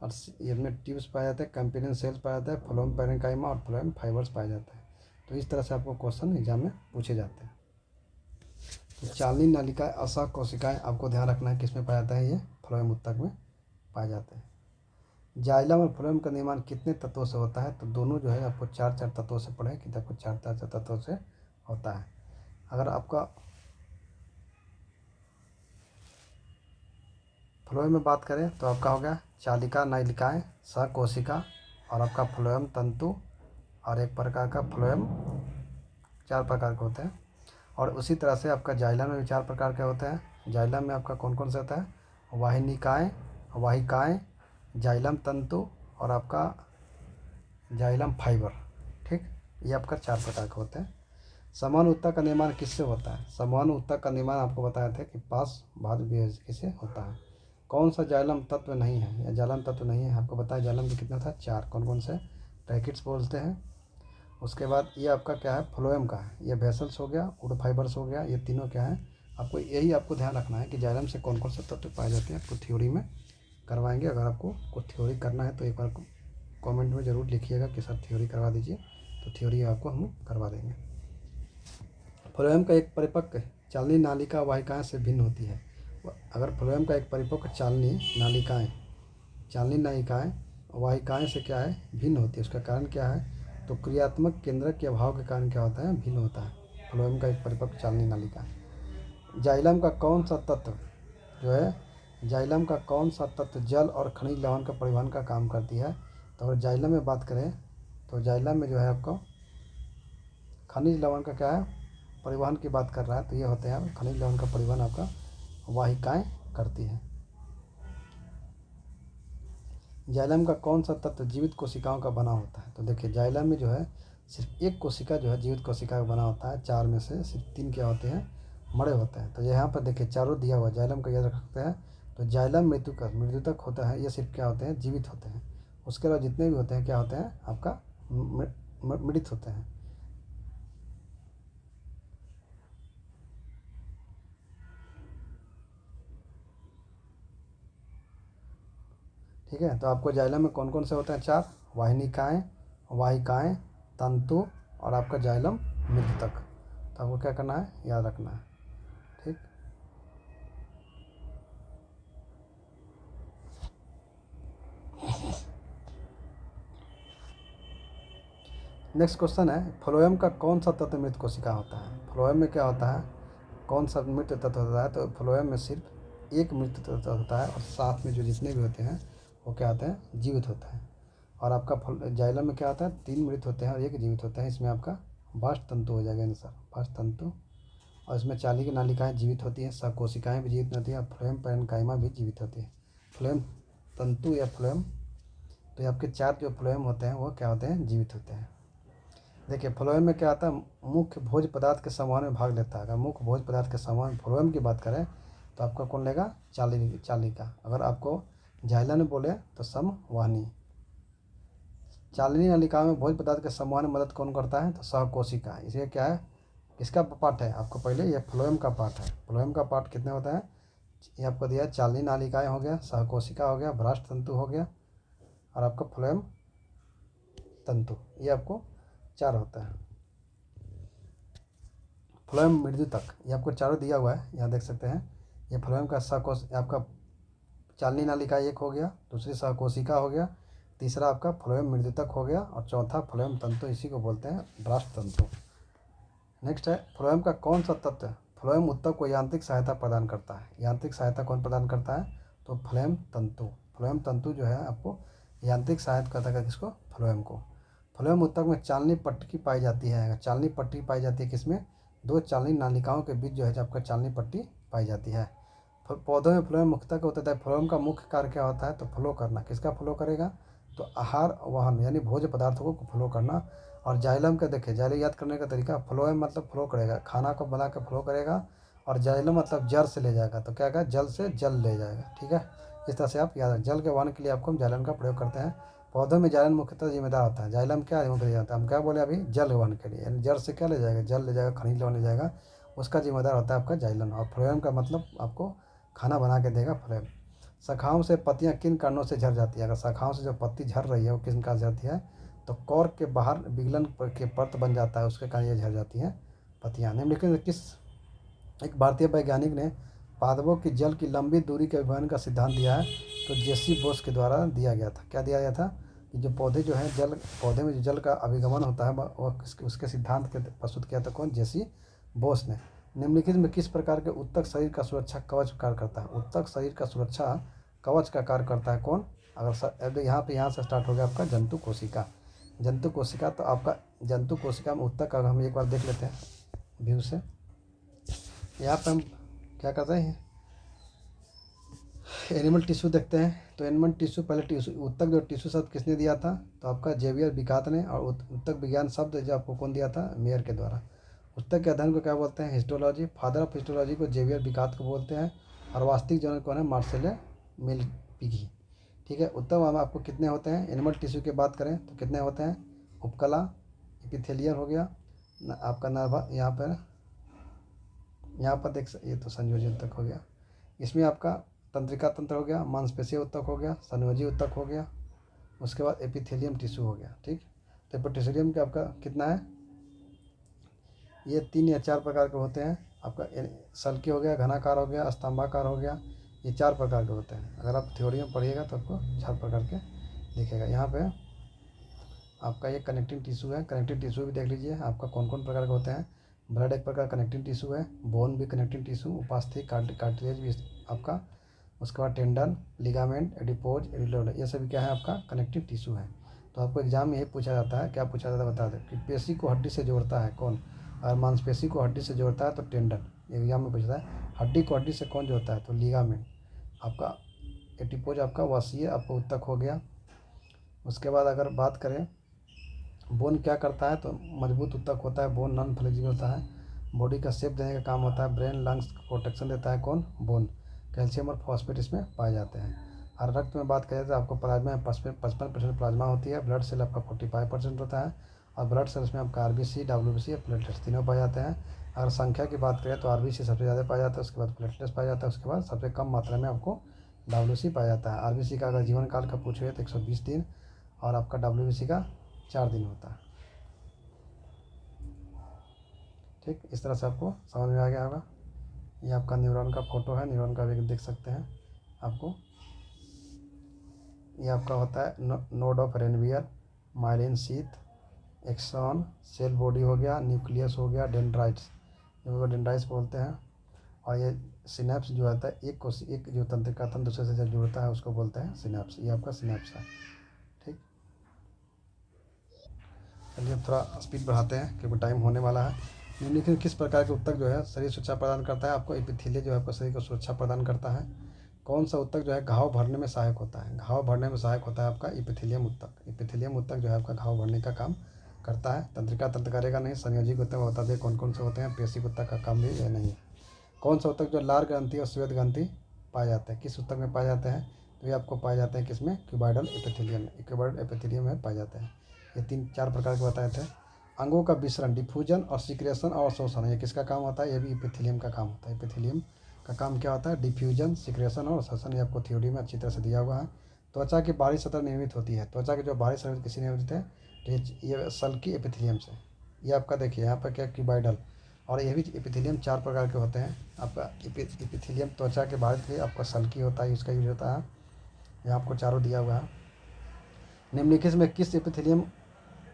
और इसमें ट्यूब्स पाए जाते हैं, कंपेनियन सेल्स पाया जाता है, फ्लोएम पैरेन्काइमा और फ्लोएम फाइबर्स पाए जाते हैं। तो इस तरह से आपको क्वेश्चन एग्जाम में पूछे जाते हैं। तो चालनी नालिका असा कोशिकाएं आपको ध्यान रखना है किसमें पाया जाता है, ये फ्लोएम ऊतक में पाए जाते हैं। जाइलम और फ्लोएम का निर्माण कितने तत्वों से होता है? तो दोनों जो है आपको 4-4 तत्वों से पढ़े कि आपको 4-4 तत्वों से होता है। अगर आपका फ्लोएम में बात करें तो आपका हो गया चालिका नालिकाएं, सहकोशिका और आपका फ्लोएम तंतु, और एक प्रकार का फ्लोएम, 4 प्रकार के होते हैं। और उसी तरह से आपका जाइलम में भी 4 प्रकार के होते हैं। जाइलम में आपका कौन कौन से होता है? वाहिनिकाएं, वाहिकाएं, जाइलम तंतु और आपका जाइलम फाइबर। ठीक, ये आपका 4 प्रकार के होते हैं। समान ऊतक का निर्माण किससे होता है? समान ऊतक का निर्माण आपको बताया था कि पास भाग विभाजन से होता है। कौन सा जाइलम तत्व नहीं है या जाइलम तत्व नहीं है? आपको बताया जाइलम में कितना था, 4। कौन कौन से? पैकेट्स बोलते हैं। उसके बाद ये आपका क्या है, फ्लोएम का है, ये वेसल्स हो गया, वुड फाइबर्स हो गया, ये तीनों क्या है, आपको यही आपको ध्यान रखना है कि जाइलम से कौन कौन से तत्व पाए जाते हैं। आपको थ्योरी में करवाएंगे, अगर आपको कुछ थ्योरी करना है तो एक बार कमेंट में ज़रूर लिखिएगा कि सर थ्योरी करवा दीजिए, तो थ्योरी आपको हम करवा देंगे। फ्लोएम का एक परिपक्व चालनी नालिका वाहिकाएँ से भिन्न होती है। अगर फ्लोएम का एक परिपक्व चालनी नालिकाएँ वाहिकाएँ से क्या है, भिन्न होती है, उसका कारण क्या है? तो क्रियात्मक केंद्रक के अभाव के कारण क्या होता है, भिन्न होता है फ्लोएम का एक परिपक्व चालनी नालिका। जाइलम का कौन सा तत्व जो है जाइलम का कौन सा तत्व जल और खनिज लवण का परिवहन का काम करती है? तो अगर जाइलम में बात करें तो जाइलम में जो है आपको खनिज लवण का क्या है, परिवहन की बात कर रहा है, तो ये होते हैं खनिज लवण का परिवहन आपका वाहिकाएं करती है। जाइलम का कौन सा तत्व जीवित कोशिकाओं का बना होता है? तो देखिए जाइलम में जो है सिर्फ एक कोशिका जो है जीवित कोशिका का बना होता है, चार में से सिर्फ तीन क्या होते हैं, मरे होते हैं। तो यहाँ पर देखिए चारों दिया हुआ जाइलम का याद रख सकते हैं। तो जाइलम मृत्युतक होता है, ये सिर्फ क्या होते हैं, जीवित होते हैं। उसके अलावा जितने भी होते हैं क्या होते हैं आपका मृत होते हैं। ठीक है, तो आपको जाइलम में कौन कौन से होते हैं, चार, वाहिनिकाएँ, वाहिकाएँ, तंतु और आपका जाइलम मृतक। तो आपको क्या करना है, याद रखना है। ठीक, नेक्स्ट क्वेश्चन है फ्लोएम का कौन सा तत्व मृत कोशिका होता है? फ्लोएम में क्या होता है, कौन सा मृत तत्व होता है? तो फ्लोएम में सिर्फ एक मृत तत्व होता है और साथ में जो जितने भी होते हैं वो क्या होते हैं, जीवित होते हैं। और आपका जाइलम में क्या होता है, तीन मृत होते हैं और एक जीवित होता है। इसमें आपका बाष्प तंतु हो जाएगा आंसर, बाष्प तंतु। और इसमें चाली की नालिकाएँ जीवित होती हैं, कोशिकाएँ भी जीवित होती हैं और फ्लोएम पैरेन्काइमा भी जीवित होती है। फ्लोएम तंतु या फ्लोएम, तो ये आपके चार जो फ्लोएम होते हैं वो क्या होते हैं, जीवित होते हैं। देखिए फ्लोएम में क्या आता है, मुख्य भोज पदार्थ के समूह में भाग लेता है। अगर मुख्य भोज पदार्थ के समूह में फ्लोएम की बात करें तो आपका कौन लेगा, चाली का। अगर आपको जाइलम बोले तो समवाहिनी। चालिनी नलिका में भोज पदार्थ के समूह में मदद कौन करता है, तो सहकोशिका। इसे क्या है, किसका पार्ट है आपको, पहले ये फ्लोएम का पार्ट है। फ्लोएम का पार्ट कितने होता है, ये आपको दिया है, चालिनी नालिकाएँ हो गया, सहकोशिका हो गया, भ्रष्ट तंतु हो गया और आपका फ्लोएम तंतु, ये आपको चार होता है। फ्लोएम मृदुतक, ये आपको चारों दिया हुआ है, यहाँ देख सकते हैं। ये फ्लोएम का सहकोश आपका चालिनी नालिका एक हो गया, दूसरी सहकोशिका हो गया, तीसरा आपका फ्लोएम मृदुतक हो गया और चौथा फ्लोएम तंतु, इसी को बोलते हैं ब्रास्ट तंतु। नेक्स्ट है फ्लोएम का कौन सा तत्व फ्लोएम ऊतक को यांत्रिक सहायता प्रदान करता है? यांत्रिक सहायता कौन प्रदान करता है, तो फ्लोएम तंतु। फ्लोएम तंतु जो है आपको यांत्रिक सहायता करता है, किसको, फ्लोएम को। फ्लोएम ऊतक में चालनी पट्टी पाई जाती है। चालनी पट्टी पाई जाती है किसमें, दो चालनी नालिकाओं के बीच जो है आपका चालनी पट्टी पाई जाती है। पौधों में फ्लोएम मुख्यतः क्या होता है, फ्लोएम का मुख्य कार्य क्या होता है, तो फ्लो करना। किसका फ्लो करेगा, तो आहार वहन यानी भोज्य पदार्थों को फ्लो करना। और जाइलम का देखिए, जाइलम याद करने का तरीका, फ्लोएम मतलब फ्लो करेगा, खाना को बना कर फ्लो करेगा। और जाइलम मतलब जल से ले जाएगा, तो क्या कहेगा, जल से जल ले जाएगा। ठीक है, इस तरह से आप याद रखें। जल के वहन के लिए आपको हम जाइलम का प्रयोग करते हैं। पौधों में जाइलम मुख्यतः जिम्मेदार होता है। जाइलम क्या जिम्मेदार होता है, हम क्या बोले अभी, जल वहन के लिए, यानी जल से क्या ले जाएगा, जल ले जाएगा, खनिज लवण ले जाएगा, उसका जिम्मेदार होता है आपका जाइलम। और फ्लोएम का मतलब आपको खाना बना के देगा फ्लोएम। शाखाओं से पत्तियां किन कारणों से झड़ जाती है? अगर शाखाओं से जो पत्ती झड़ रही है वो किस कारण से जाती है, तो कॉर्क के बाहर विगलन के परत बन जाता है, उसके कारण ये झड़ जाती हैं पत्तियां। निम्नलिखित में किस एक भारतीय वैज्ञानिक ने पादपों की जल की लंबी दूरी के विवरण का सिद्धांत दिया है? तो जेसी बोस के द्वारा दिया गया था। क्या दिया गया था, कि जो पौधे जो है जल, पौधे में जो जल का अभिगमन होता है वह उसके सिद्धांत के प्रस्तुत किया था कौन, जेसी बोस ने। निम्नलिखित में किस प्रकार के उत्तक शरीर का सुरक्षा कवच कार्य करता है? उत्तक शरीर का सुरक्षा कवच का कार्य करता है कौन? अगर यहाँ से स्टार्ट हो गया आपका जंतु कोशिका। जंतु कोशिका, तो आपका जंतु कोशिका में उत्तक, अगर हम एक बार देख लेते हैं व्यू से, यहाँ पे हम क्या करते हैं, एनिमल टिश्यू देखते हैं। तो एनिमल टिश्यू, पहले टिश्यू, उत्तक जो टिश्यू शब्द किसने दिया था, तो आपका जेवियर बिकात ने। और उत्तक विज्ञान शब्द जो आपको कौन दिया था, मेयर के द्वारा। उत्तक के अध्ययन को क्या बोलते हैं, हिस्टोलॉजी। फादर ऑफ हिस्टोलॉजी को जेवियर बिकात को बोलते हैं। और वास्तविक जनक कौन है, मार्सेले मिलपिगी। ठीक है, उत्तक में आपको कितने होते हैं, एनिमल टिश्यू की बात करें तो कितने होते हैं, उपकला, एपिथेलियल हो गया आपका नर्वा, यहाँ पर देख, ये तो संयोजी उत्तक हो गया। इसमें आपका तंत्रिका तंत्र हो गया, मांसपेशीय उत्तक हो गया, संयोजी उत्तक हो गया, उसके बाद एपिथेलियम टिश्यू हो गया। ठीक, तो एपिथेलियम का आपका कितना है, ये 3 या 4 प्रकार के होते हैं। आपका सल्की हो गया, घनाकार हो गया, स्तंभाकार हो गया, ये 4 प्रकार के होते हैं। अगर आप थ्योरी में पढ़िएगा तो आपको 4 प्रकार के दिखेगा। यहाँ पे आपका ये कनेक्टिंग टिश्यू है, कनेक्टिंग टिश्यू भी देख लीजिए आपका कौन कौन प्रकार के होते हैं। ब्लड एक प्रकार कनेक्टिंग टिश्यू है, बोन भी कनेक्टिंग टिश्यू, उपास्थि कार्टिलेज भी आपका, उसके बाद टेंडन, लिगामेंट, एडिपोज, एडिलोड, ये सभी क्या है आपका कनेक्टिव टिश्यू है। तो आपको एग्जाम में ये पूछा जाता है, क्या पूछा जाता है बता दें, कि पेशी को हड्डी से जोड़ता है कौन, और मांसपेशी को हड्डी से जोड़ता है तो टेंडन। एग्जाम में पूछता है हड्डी को हड्डी से कौन जोड़ता है तो लिगामेंट। आपका एडिपोज आपका वसीय आपका उत्तक हो गया। उसके बाद अगर बात करें बोन क्या करता है तो मजबूत उत्तक होता है, बोन नॉन फ्लेक्सिबल होता है, बॉडी का शेप देने का काम होता है, ब्रेन लंग्स प्रोटेक्शन देता है कौन, बोन। कैल्शियम और फॉस्फेट इसमें पाए जाते हैं। और रक्त में बात करें तो आपको प्लाज्मा में 55% प्लाज्मा होती है, ब्लड सेल आपका 45% होता है, और ब्लड सेल्स में आपका आरबीसी, डब्ल्यूबीसी और प्लेटलेट्स तीनों पाए जाते हैं। अगर संख्या की बात करें तो आरबीसी सबसे ज़्यादा पाया जाता है, उसके बाद प्लेटलेट्स पाया जाता है, उसके बाद सबसे कम मात्रा में आपको डब्ल्यूसी पाया जाता है। आरबीसी का अगर जीवन काल का पूछे तो 120 दिन, और आपका डब्ल्यूबीसी का 4 दिन होता है। ठीक, इस तरह से आपको समझ में आ गया होगा। ये आपका न्यूरॉन का फोटो है, न्यूरॉन का भी देख सकते हैं आपको। ये आपका होता है node of Ranvier, myelin sheath, axon, cell body हो गया, न्यूक्लियस हो गया, डेंड्राइट्स, जिनको डेंड्राइट्स बोलते हैं। और ये सिनेप्स जो आता है, एक जो तंत्रिका तंत्र दूसरे से जब जुड़ता है उसको बोलते हैं सिनेप्स। ये आपका सिनेप्स है। ठीक, चलिए अब थोड़ा स्पीड बढ़ाते हैं क्योंकि टाइम होने वाला है। निम्नलिखित किस प्रकार के उत्तक जो है शरीर सुरक्षा प्रदान करता है, आपको एपिथेलिया जो है आपको शरीर को सुरक्षा प्रदान करता है। कौन सा उत्तक जो है घाव भरने में सहायक होता है, घाव भरने में सहायक होता है आपका एपिथेलियम उत्तक। एपिथेलियम उत्तक जो है आपका घाव भरने का काम करता है। तंत्रिका तंत्र करेगा नहीं, संयोजिक उत्तक बता दें कौन कौन से होते हैं, पेशिक उत्तक का काम भी यह नहीं है। कौन सा उत्तक जो लार ग्रंथि और श्वेत ग्रंथि पाए जाते हैं, किस उत्तक में पाए जाते हैं तो ये आपको पाए जाते हैं किसमें, क्यूबाइडल एपिथेलियम में, क्यूबाइडल एपिथेलियम में पाए जाते हैं। ये 3-4 प्रकार के बताए थे। अंगों का विसरण, डिफ्यूजन और सिक्रेशन और शोषण, ये किसका काम होता है, ये भी एपिथेलियम का काम होता है। एपिथेलियम का काम क्या होता है, डिफ्यूजन, सिक्रेशन और शोषण। ये आपको थ्योरी में अच्छी तरह से दिया हुआ है। त्वचा की बाहरी सतह निर्मित होती है, त्वचा की जो बाहरी सतह किसी निर्मित है तो ये सल्की एपिथेलियम से। ये आपका देखिए यहाँ पर क्या क्यूबाइडल, और ये भी एपिथेलियम 4 प्रकार के होते हैं। आपका एपिथेलियम त्वचा के बाहर के आपका सल्की होता है, इसका यूज होता है। यहाँ आपको चारों दिया हुआ है। निम्नलिखित में किस एपिथेलियम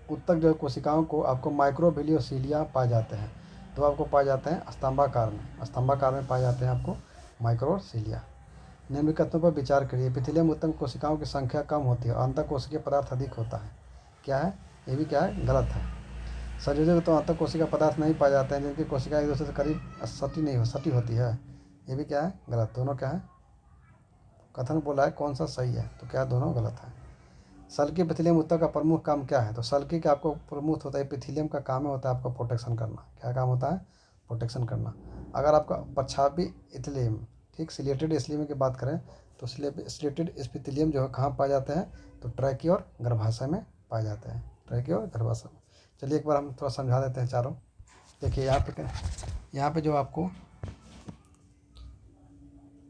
उत्तक जो कोशिकाओं को आपको माइक्रोविलियोसिलिया पाए जाते हैं, तो आपको पाए जाते हैं स्तंभाकार में, स्तंभाकार में पाए जाते हैं आपको माइक्रोसिलिया। निम्नलिखितों पर विचार करिए। एपिथेलियम उत्तक कोशिकाओं की संख्या कम होती है और अंतःकोशिकीय पदार्थ अधिक होता है। क्या है, ये भी क्या है, गलत है। संयोजक तो अंतः कोशिका पदार्थ नहीं पाए जाते हैं, जिनकी कोशिका एक दूसरे से करीब सटी होती है। ये भी क्या है, गलत। दोनों क्या है, कथन बोला है कौन सा सही है, तो क्या दोनों गलत है। सल्की एपिथेलियम उत्तक का प्रमुख काम क्या है, तो सल्की का आपको प्रमुख होता है एपिथेलियम का काम होता है आपका प्रोटेक्शन करना। क्या काम होता है, प्रोटेक्शन करना। अगर आपका पछाबी एपिथेलियम, ठीक, सिलेटेड एपिथेलियम की बात करें तो सिलेटेड एपिथेलियम जो है कहाँ पाए जाते हैं, तो ट्रैकी और गर्भाशय में पाए जाते हैं, ट्रैकी और गर्भाशय में। चलिए एक बार हम थोड़ा समझा देते हैं चारों। देखिए यहाँ पे जो आपको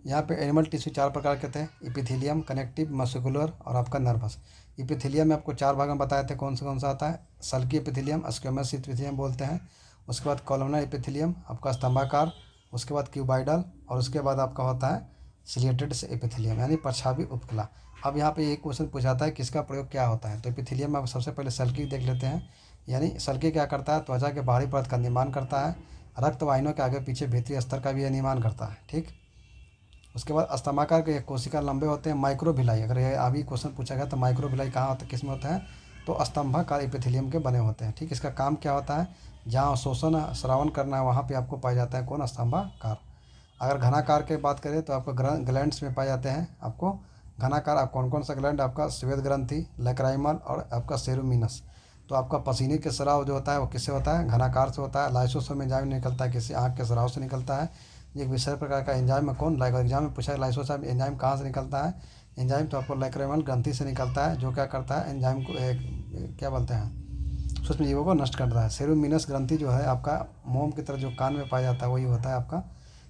यहाँ पे एनिमल टिश्यू 4 प्रकार के थे, एपिथेलियम, कनेक्टिव, मस्कुलर और आपका नर्वस। एपिथेलियम में आपको 4 भाग में बताए थे कौन सा आता है, सल्की एपिथेलियम, स्क्वेमस एपिथेलियम बोलते हैं, उसके बाद कॉलमनर एपिथेलियम आपका स्तंभाकार, उसके बाद क्यूबाइडल, और उसके बाद आपका होता है सिलेटेड एपिथेलियम यानी परछावी उपकला। अब यहाँ पे एक क्वेश्चन पूछाता है किसका प्रयोग क्या होता है, तो एपिथेलियम में आप सबसे पहले सल्की देख लेते हैं। यानी सल्की क्या करता है, त्वचा के बाहरी परत का निर्माण करता है, रक्त वाहिनियों के आगे पीछे भीतरी स्तर का भी यह निर्माण करता है। ठीक, उसके बाद स्तंभाकार के कोशिका लंबे होते हैं, माइक्रोविलाई, अगर ये अभी क्वेश्चन पूछा गया तो माइक्रोविलाई कहाँ होता है, किस में होता है, तो स्तंभाकार एपिथेलियम के बने होते हैं। ठीक, इसका काम क्या होता है, जहाँ शोषण श्रावण करना है वहाँ पे आपको पाया जाता है कौन, स्तंभाकार। अगर घनाकार की बात करें तो आपको ग्लैंड्स में पाए जाते हैं आपको घनाकार। आप कौन कौन सा ग्लैंड, आपका श्वेत ग्रंथि, लैक्राइमल और आपका सेरुमिनस। तो आपका पसीने के स्राव जो होता है वो किससे होता है, घनाकार से होता है। लाइसोसोम एंजाइम निकलता है किसी, आँख के स्राव से निकलता है। ये एक विशेष प्रकार का एंजाइम है कौन, एग्जाम में पूछा है लाइसोसोम एंजाइम कहाँ से निकलता है, एंजाइम तो आपको लैक्राइमल ग्रंथि से निकलता है, जो क्या करता है एंजाइम को क्या बोलते हैं, सूक्ष्म जीवों को नष्ट करता है। सेरुमिनस ग्रंथि जो है आपका मोम की तरह जो कान में पाया जाता है वही होता है आपका।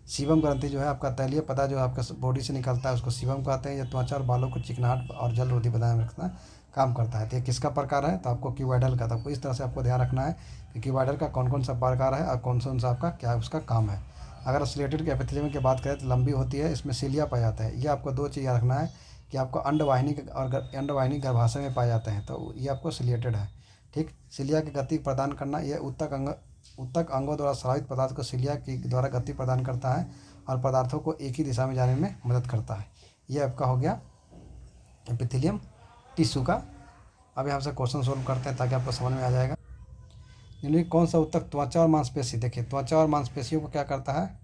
सीबम ग्रंथि जो है आपका तैलीय पदार्थ जो आपका बॉडी से निकलता है उसको सीबम कहते हैं। ये त्वचा और बालों को चिकनाहट और जल रोधी बनाए रखना काम करता है। तो ये किसका प्रकार है, तो आपको क्यूबाइडल का। तो आपको इस तरह से आपको ध्यान रखना है कि क्यूबाइडल का कौन कौन सा प्रकार है और कौन सा आपका क्या उसका काम है। अगर सिलेटेड के एपिथेलियम की बात करें तो लंबी होती है, इसमें सीलिया पाया जाता है। ये आपको 2 चीज़ याद रखना है कि आपको अंडवाहिनी और अंडवाहिनी गर्भाशय में पाए जाते हैं, तो ये आपको सिलेटेड है। ठीक, सिलिया की गति प्रदान करना, ये उत्तक अंग ऊतक अंगों द्वारा स्रावित पदार्थ को सिलिया के द्वारा गति प्रदान करता है और पदार्थों को एक ही दिशा में जाने में मदद करता है। ये आपका हो गया एपिथेलियम टिश्यू का। अभी हमसे क्वेश्चन सोल्व करते हैं ताकि आपको समझ में आ जाएगा। यानी कौन सा ऊतक त्वचा और मांसपेशी, देखिए त्वचा और मांसपेशियों को क्या करता है,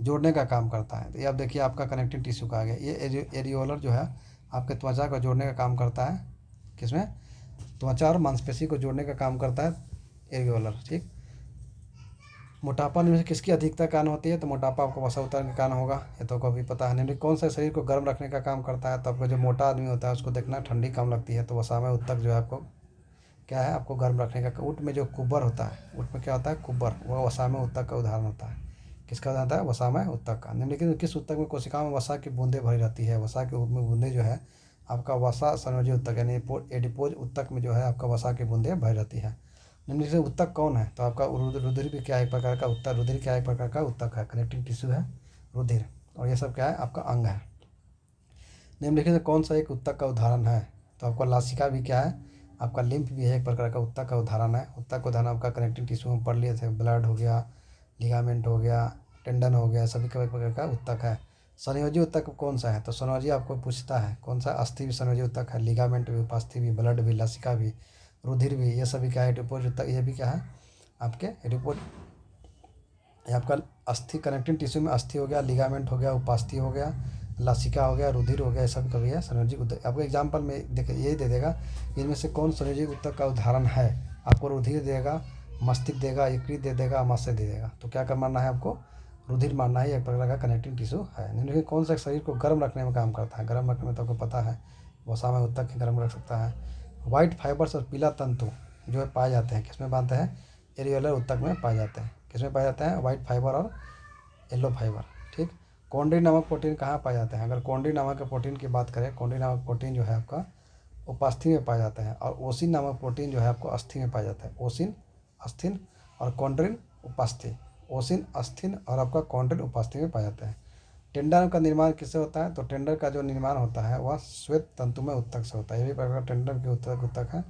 जोड़ने का काम करता है। तो ये अब देखिए आपका कनेक्टिंग टिश्यू का आ गया। ये एरियोलर जो है आपके त्वचा को जोड़ने का काम करता है, किसमें, त्वचा और मांसपेशी को जोड़ने का काम करता है एरियोलर। ठीक। मोटापा निम्न से किसकी अधिकता कारण होती है, तो मोटापा आपको वसा उतारने के कारण होगा, ये तो आपको अभी पता है। निम्न कौन सा शरीर को गर्म रखने का काम करता है, तो आपको जो मोटा आदमी होता है उसको देखना ठंडी कम लगती है, तो वसामय ऊतक जो है आपको क्या है, आपको गर्म रखने का। ऊँट में जो कुब्बर होता है, ऊँट में क्या होता है, कुब्बर, वह वसामय ऊतक का उदाहरण होता है। किसका उदाहरण होता है, वसामय ऊतक का। निम्नलिखित किस ऊतक में कोशिकाओं में वसा की बूंदें भरी रहती है, वसा के में बूंदें जो है आपका वसा संयोजी ऊतक यानी एडिपोज ऊतक में जो है आपका वसा की बूंदें भरी रहती है। निम्नलिखित ऊतक कौन है, तो आपका रुधिर भी क्या एक प्रकार का ऊतक, रुधिर क्या एक प्रकार का ऊतक है, कनेक्टिंग टिश्यू है रुधिर, और ये सब क्या है, आपका अंग है। निम्नलिखित में कौन सा एक ऊतक का उदाहरण है, तो आपका लासिका भी क्या है, आपका लिम्फ भी है एक प्रकार का ऊतक का उदाहरण है। ऊतक का उदाहरण आपका कनेक्टिंग टिश्यू में पढ़ लिए थे, ब्लड हो गया, लिगामेंट हो गया, टेंडन हो गया, सभी का एक प्रकार का ऊतक है। संयोजी ऊतक कौन सा है, तो संयोजी आपको पूछता है कौन सा, अस्थि भी संयोजी ऊतक है, लिगामेंट भी, उपास्थि भी, ब्लड भी, लसिका भी, रुधिर भी, ये सभी क्या है, एडिपोज ऊतक, ये भी क्या है आपके एडिपोज। ये आपका अस्थि कनेक्टिंग टिश्यू में अस्थि हो गया, लिगामेंट हो गया, उपास्थि हो गया, लसिका हो गया, रुधिर हो गया, ये सब कभी है संयोजी ऊतक। आपको एग्जाम्पल में देखिए यही दे देगा, इनमें से कौन संयोजी ऊतक का उदाहरण है, आपको रुधिर देगा, मस्तिष्क देगा, यकृत दे देगा, आमाशय दे देगा, तो क्या कर मानना है आपको, रुधिर मानना है, एक प्रकार का कनेक्टिंग टिश्यू है। निम्नलिखित कौन सा शरीर को गर्म रखने में काम करता है, गर्म रखने में तो आपको पता है वसामय ऊतक ही गर्म रख सकता है। व्हाइट फाइबर्स और पीला तंतु जो है पाए जाते हैं, किसमें बांधते हैं, एरियोलर ऊतक में पाए जाते हैं। किसमें पाए जाते हैं, व्हाइट फाइबर और येलो फाइबर। ठीक। कॉन्ड्रिन नामक प्रोटीन कहाँ पाए जाते हैं, अगर कॉन्ड्रिन नामक प्रोटीन की बात करें, कॉन्ड्रिन नामक प्रोटीन जो है आपका उपास्थि में पाया जाता है, और ओसिन नामक प्रोटीन जो है आपको अस्थि में पाया जाता है। ओसिन अस्थिन और कॉन्ड्रिन उपास्थि, ओसिन अस्थिन और आपका कॉन्ड्रिन उपास्थि में पाया जाता है। टेंडन का निर्माण किससे होता है, तो टेंडर का जो निर्माण होता है वह श्वेत तंतुमय ऊतक से होता है। ये भी प्रकार टेंडर के ऊतक है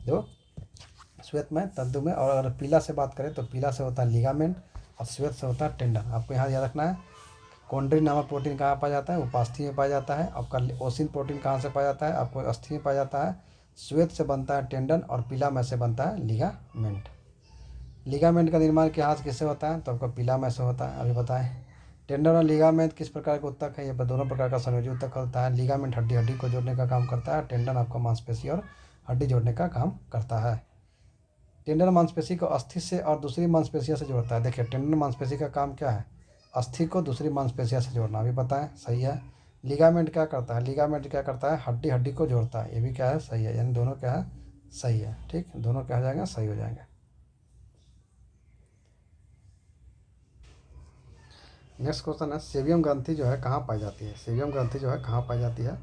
जो श्वेतमय तंतु में। और अगर पीला से बात करें तो पीला से होता है लिगामेंट, और श्वेत से होता है टेंडन। आपको यहाँ याद रखना है, कॉन्ड्रिन नामक प्रोटीन कहाँ पाया जाता है, उपास्थि में पाया जाता है। आपका ओसिन प्रोटीन कहाँ से पाया जाता है, आपको अस्थि में पाया जाता है। श्वेत से बनता है टेंडन, और पीला में से बनता है लिगामेंट। लिगामेंट का निर्माण के हाथ किससे होता है, तो आपका पीला में से होता है, अभी बताएं। टेंडन और लिगामेंट किस प्रकार का ऊतक है, ये दोनों प्रकार का संयोजी ऊतक होता है। लिगामेंट हड्डी हड्डी को जोड़ने का काम करता है, टेंडन आपका मांसपेशी और हड्डी जोड़ने का काम करता है। टेंडन मांसपेशी को अस्थि से और दूसरी मांसपेशियों से जोड़ता है। देखिए टेंडन मांसपेशी का काम क्या है, अस्थि को दूसरी मांसपेशियों से जोड़ना, अभी बताएं सही है। लिगामेंट क्या करता है, लिगामेंट क्या करता है, हड्डी हड्डी को जोड़ता है, ये भी क्या है, सही है। यानी दोनों क्या है, सही है। ठीक, दोनों क्या हो जाएंगे, सही हो जाएंगे। नेक्स्ट क्वेश्चन है, सेबियम ग्रंथि जो है कहाँ पाई जाती है, सेबियम ग्रंथि जो है कहाँ पाई जाती है,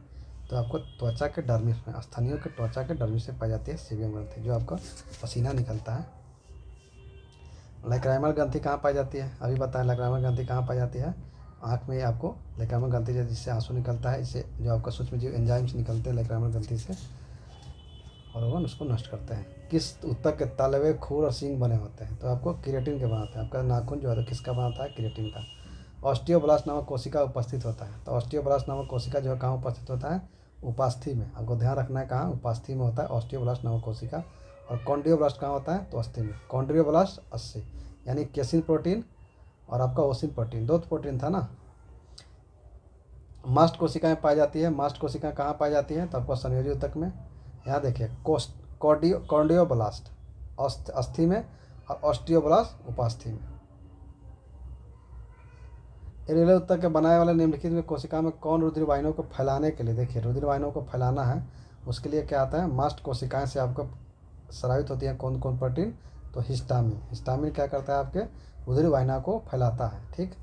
तो आपको त्वचा के डर्मिस में, स्तनियों के त्वचा के डर्मिस में पाई जाती है सेबियम ग्रंथि, जो आपका पसीना निकलता है। लैक्राइमल ग्रंथि कहाँ पाई जाती है, अभी बताएं लैक्राइमल ग्रंथि कहाँ पाई जाती है, आँख में आपको लैक्राइमल ग्रंथि जिससे आंसू निकलता है, इससे जो आपका सूक्ष्म जीव एंजाइम्स निकलते हैं लैक्राइमल ग्रंथि से, और वो उसको नष्ट करते हैं। किस ऊतक के तलवे, खूर और सींग बने होते हैं, तो आपको केराटिन के बनाते हैं। आपका नाखून जो है तो किसका बनाता है, केराटिन का। ऑस्टियोब्लास्ट नामक कोशिका उपस्थित होता है, तो ऑस्टियोब्लास्ट नामक कोशिका जो है कहाँ उपस्थित होता है, उपास्थि में। आपको ध्यान रखना है कहाँ, उपास्थि में होता है ऑस्टियोब्लास्ट नामक कोशिका। और कॉन्ड्रियोब्लास्ट कहाँ होता है, तो अस्थि में। कॉन्ड्रियोब्लास्ट अस्थि यानी केसिन प्रोटीन और आपका ओसिन प्रोटीन, दो प्रोटीन था ना। मास्ट कोशिकाएं पाई जाती है, मास्ट कोशिकाएं कहाँ पाई जाती हैं, तो आपको संयोजी ऊतक में। यहाँ देखिए कॉन्ड्रियोब्लास्ट अस्थि में और ऑस्टियोब्लास्ट उपास्थि में। एरियोलर ऊतक के बनाए वाले निम्नलिखित में कोशिका में कौन रुधिर वाहिनियों को फैलाने के लिए, देखिए रुधिर वाहिनियों को फैलाना है उसके लिए क्या आता है, मास्ट कोशिकाएं से आपको स्रावित होती है कौन कौन प्रोटीन, तो हिस्टामिन। हिस्टामिन क्या करता है, आपके रुधिर वाहिनियों को फैलाता है। ठीक,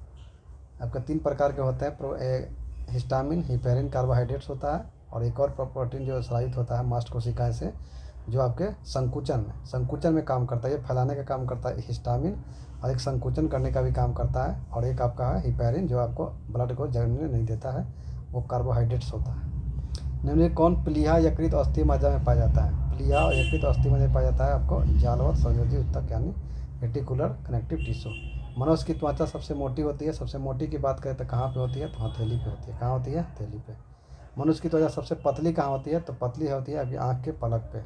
आपके तीन प्रकार के होते हैं, हिस्टामिन, हिपेरिन, कार्बोहाइड्रेट्स होता है, और एक और प्रोटीन जो स्रावित होता है मास्ट कोशिकाएं से, जो आपके संकुचन में काम करता है, ये फैलाने का काम करता है हिस्टामिन, और एक संकुचन करने का भी काम करता है, और एक आपका है हिपेरिन जो आपको ब्लड को जगने नहीं देता है, वो कार्बोहाइड्रेट्स होता है। निम्नलिखित कौन प्लीहा, यकृत और अस्थि मज्जा में पाया जाता है, प्लीहा और यकृत और अस्थि मज्जा में पाया जाता है आपको जालवत संयोजी ऊतक यानी रेटिकुलर कनेक्टिव टिश्यू। मनुष्य की त्वचा सबसे मोटी होती है। सबसे मोटी की बात करें तो कहाँ पे होती है, तो हथेली पे होती है। कहाँ होती है, हथेली पे। मनुष्य की त्वचा सबसे पतली कहाँ होती है, तो पतली होती है अभी आँख के पलक पे।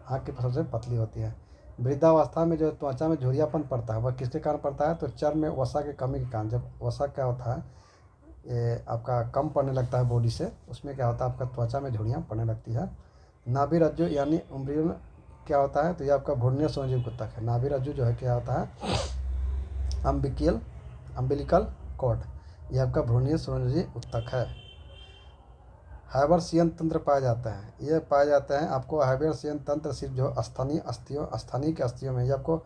आँख की सबसे पतली होती है। वृद्धावस्था में जो त्वचा में झुर्रियापन पड़ता है वह किसके कारण पड़ता है, तो चर्म में वसा की कमी के कारण। जब वसा क्या होता है, ये आपका कम पड़ने लगता है बॉडी से, उसमें क्या होता है, आपका त्वचा में झुर्रियाँ पड़ने लगती है। नाभि रज्जु यानी उम्री में क्या होता है, तो ये आपका भ्रूणीय स्वयंजीव ऊतक है। नाभि रज्जु जो है क्या होता है, अम्बिलिकल कॉर्ड, ये आपका भ्रूणीय स्वयंजीव ऊतक है। हाइबरसियन तंत्र पाए जाते हैं, ये पाए जाते हैं आपको। हाइबरसियन तंत्र सिर्फ जो स्थानीय के अस्थियों में, ये आपको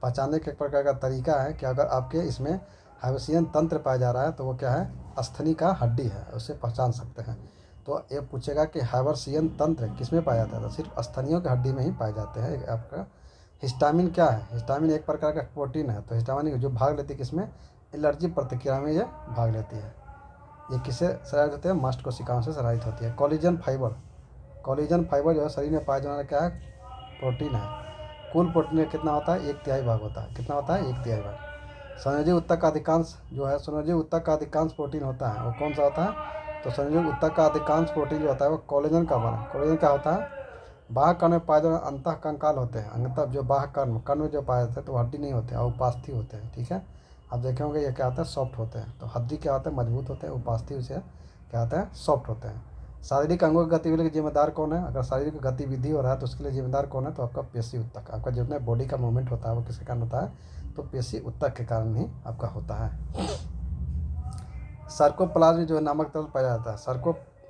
पहचानने के एक प्रकार का तरीका है कि अगर आपके इसमें हाइबरसियन तंत्र पाया जा रहा है तो वो क्या है, अस्थनि का हड्डी है, उससे पहचान सकते हैं। तो ये पूछेगा कि हाइबरसियन तंत्र किसमें पाया जाता है, तो सिर्फ अस्थनियों के हड्डी में ही पाए जाते हैं। आपका हिस्टामिन क्या है, हिस्टामिन एक प्रकार का प्रोटीन है। तो हिस्टामिन जो भाग लेती है किसमें, एलर्जी प्रतिक्रिया में ये भाग लेती है। ये किससे स्रावित होते हैं, मस्ट कोशिकाओं से स्रावित होती है। कोलेजन फाइबर जो है शरीर में पाया जाने वाला क्या है, प्रोटीन है। कुल प्रोटीन का कितना होता है, 1/3 भाग होता है। कितना होता है, 1/3 भाग। संयोजी ऊतक का अधिकांश जो है, संयोजी ऊतक का अधिकांश प्रोटीन होता है, वो कौन सा होता है, तो संयोजी ऊतक का अधिकांश प्रोटीन जो होता है वो कोलेजन का बना। कोलेजन क्या होता है, बाह्य कर्ण में पाए जाने अंतः कंकाल होते हैं। अंतः जो बाह्य कर्ण में जो पाए जाते हैं तो वो हड्डी नहीं होते हैं, उपास्थि होते हैं। ठीक है, आप देखे होंगे ये क्या होता है, सॉफ्ट होते हैं। तो हड्डी क्या होता है, मजबूत होते हैं। उपास्थि उसे क्या होता है, सॉफ्ट होते हैं। शारीरिक अंगों की गतिविधि के जिम्मेदार कौन है, अगर शारीरिक गतिविधि हो रहा है तो उसके लिए जिम्मेदार कौन है, तो आपका पेशी ऊतक। आपका जितना बॉडी का मूवमेंट होता है वो किसके कारण होता है, तो पेशी ऊतक के कारण ही आपका होता है। सार्कोप्लाज्म जो नामक तरल पाया जाता है,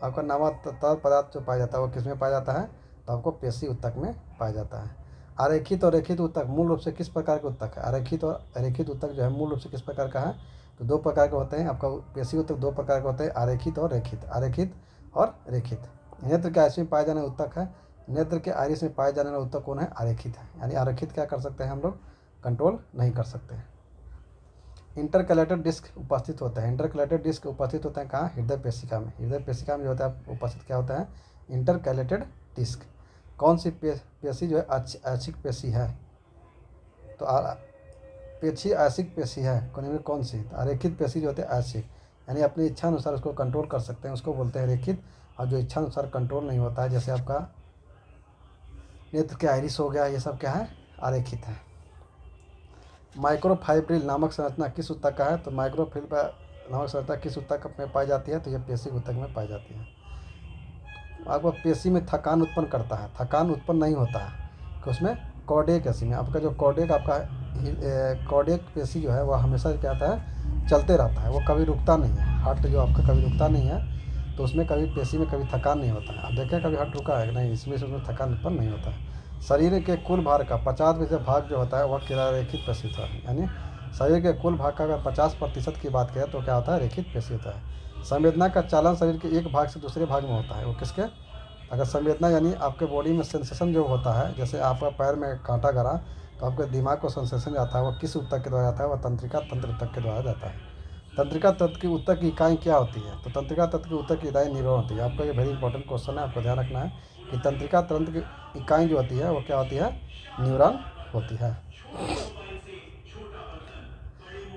आपका नामक तरल पदार्थ जो पाया जाता है वो किसमें पाया जाता है, तो आपको पेशी ऊतक में पाया जाता है। आरेखित और रेखित ऊतक मूल रूप से किस प्रकार के ऊतक है, आरेखित और रेखित ऊतक जो है मूल रूप से किस प्रकार का है, तो 2 प्रकार के होते हैं। आपका पेशी ऊतक 2 प्रकार के होते हैं, आरेखित और रेखित। आरेखित और रेखित। नेत्र के आइरिस में पाए जाने वाला ऊतक है, नेत्र के आइरिस में पाए जाने वाला ऊतक कौन है, आरेखित है। यानी आरेखित क्या कर सकते हैं हम लोग, कंट्रोल नहीं कर सकते। इंटरकैलेटेड डिस्क उपस्थित होता है, इंटरकैलेटेड डिस्क उपस्थित होते हैं कहाँ, हृदय पेशिका में। हृदय पेशिका में जो होता है उपस्थित क्या होता है, इंटरकैलेटेड डिस्क। कौन सी पेशी जो है ऐच्छिक पेशी है, तो पेशी ऐच्छिक पेशी है कौन सी, तो अरेखित पेशी जो होते हैं ऐच्छिक, यानी अपनी इच्छा अनुसार उसको कंट्रोल कर सकते हैं, उसको बोलते हैं रेखित। और जो इच्छा अनुसार कंट्रोल नहीं होता है, जैसे आपका नेत्र के आइरिस हो गया, ये सब क्या है, आरेखित है। माइक्रोफाइब्रिल नामक संरचना किस ऊतक का है, तो माइक्रोफाइब्रिल नामक संरचना किस ऊतक में पाई जाती है, तो यह पेशी ऊतक में पाई जाती है। आपको पेशी में थकान उत्पन्न करता है, थकान उत्पन्न नहीं होता है कि उसमें कॉर्डियक पेशी में, आपका जो कॉर्डियक आपका कॉर्डियक पेशी जो है वह हमेशा क्या आता है, चलते रहता है, वो कभी रुकता नहीं है। हार्ट जो आपका कभी रुकता नहीं है, तो उसमें कभी पेशी में कभी थकान नहीं होता है। आप देखें कभी हार्ट रुका है नहीं, इसमें से उसमें थकान उत्पन्न नहीं होता है। शरीर के कुल भार का 50% भाग जो होता है वह रेखित पेशी होता है। यानी शरीर के कुल भाग का अगर 50% की बात करें तो क्या होता है, रेखित पेशी होता है। संवेदना का चालन शरीर के एक भाग से दूसरे भाग में होता है, वो किसके, अगर संवेदना यानी आपके बॉडी में सेंसेशन जो होता है, जैसे आपका पैर में कांटा गरा तो आपके दिमाग को सेंसेशन जाता है, वो किस ऊतक के द्वारा जाता है, वह तंत्रिका तंत्र ऊतक के द्वारा जाता है। तंत्रिका तंत्र की ऊतक की इकाई क्या होती है, तो तंत्रिका तंत्र की ऊतक की इकाई न्यूरॉन होती है। आपका ये वेरी इंपॉर्टेंट क्वेश्चन है, आपको ध्यान रखना है कि तंत्रिका तंत्र की इकाई जो होती है वो क्या होती है, न्यूरॉन होती है।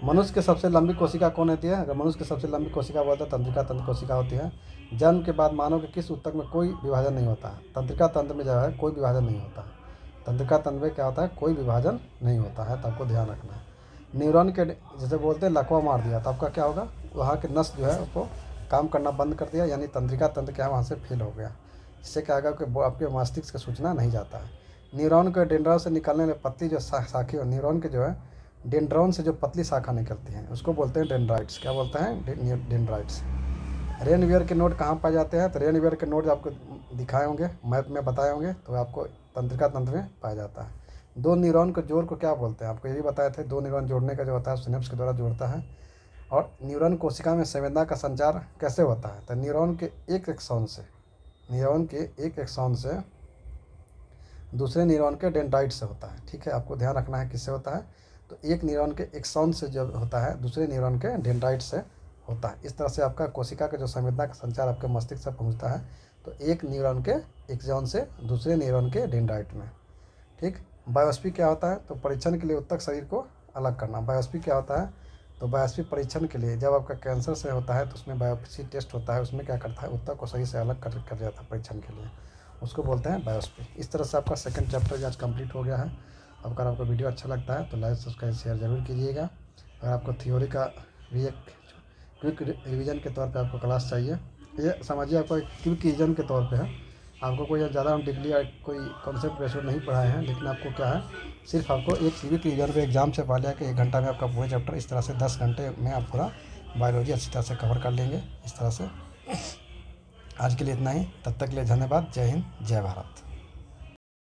मनुष्य की सबसे लंबी कोशिका कौन होती है, अगर मनुष्य की सबसे लंबी कोशिका बोलते हैं तंत्रिका तंत्र कोशिका होती है। जन्म के बाद मानव के किस ऊतक में कोई विभाजन नहीं होता है, तंत्रिका तंत्र में जो है कोई विभाजन नहीं होता है। तंत्रिका तंत्र में क्या होता है, कोई विभाजन नहीं होता है, तो आपको ध्यान रखना है। न्यूरॉन के जैसे बोलते हैं लकवा मार दिया, तो आपका क्या होगा, वहाँ के नस जो है उसको काम करना बंद कर दिया, यानी तंत्रिका तंत्र क्या है वहाँ से फेल हो गया। इससे क्या होगा कि आपके मस्तिष्क की सूचना नहीं जाता है। न्यूरॉन के डेंड्रान से निकलने में पतली जो शाखी न्यूरॉन के जो है डेंड्रॉन से जो पतली शाखा निकलती हैं उसको बोलते हैं डेंड्राइट्स। क्या बोलते हैं, डेंड्राइट्स। रेनवियर के नोड कहाँ पाए जाते हैं, तो रेनवियर के नोड आपको दिखाए होंगे, मैप में बताए होंगे, तो आपको तंत्रिका तंत्र में पाया जाता है। 2 न्यूरॉन के जोड़ को क्या बोलते हैं, आपको ये भी बताए थे, 2 न्यूरॉन जोड़ने का जो होता है सिनेप्स के द्वारा जोड़ता है। और न्यूरॉन कोशिका में संवेदना का संचार कैसे होता है, तो न्यूरॉन के एक एक्सॉन से दूसरे न्यूरॉन के डेंड्राइट से होता है। ठीक है, आपको ध्यान रखना है किससे होता है, तो एक न्यूरॉन के एक्सॉन से जो होता है दूसरे न्यूरॉन के डेंड्राइट से होता है। इस तरह से आपका कोशिका का जो संवेदना का संचार आपके मस्तिष्क से पहुंचता है, तो एक न्यूरॉन के एक्सॉन से दूसरे न्यूरॉन के डेंड्राइट में। ठीक, बायोप्सी क्या होता है? तो परीक्षण के लिए ऊतक शरीर को अलग करना। बायोप्सी क्या होता है? तो बायोप्सी परीक्षण के लिए, जब आपका कैंसर से होता है तो उसमें बायोप्सी टेस्ट होता है, उसमें क्या करता है, ऊतक को शरीर से अलग कर जाता है परीक्षण के लिए, उसको बोलते हैं बायोप्सी। इस तरह से आपका सेकंड चैप्टर आज कंप्लीट हो गया है। अगर आपको वीडियो अच्छा लगता है तो लाइक सब्सक्राइब शेयर जरूर कीजिएगा। अगर आपको थ्योरी का भी एक क्विक रिवीजन के तौर पे आपको क्लास चाहिए, ये समझिए आपको एक क्विक रिवीजन के तौर पे है। आपको कोई ज़्यादा हम डिग्री या कोई कॉन्सेप्ट बेस्ड नहीं पढ़ाए हैं, लेकिन आपको क्या है, सिर्फ आपको एक क्विक रिवीजन पे एग्जाम से पहले कि 1 घंटा में आपका पूरे चैप्टर, इस तरह से 10 घंटे में आप पूरा बायोलॉजी अच्छी तरह से कवर कर लेंगे। इस तरह से आज के लिए इतना ही। तब तक के लिए धन्यवाद। जय हिंद, जय भारत।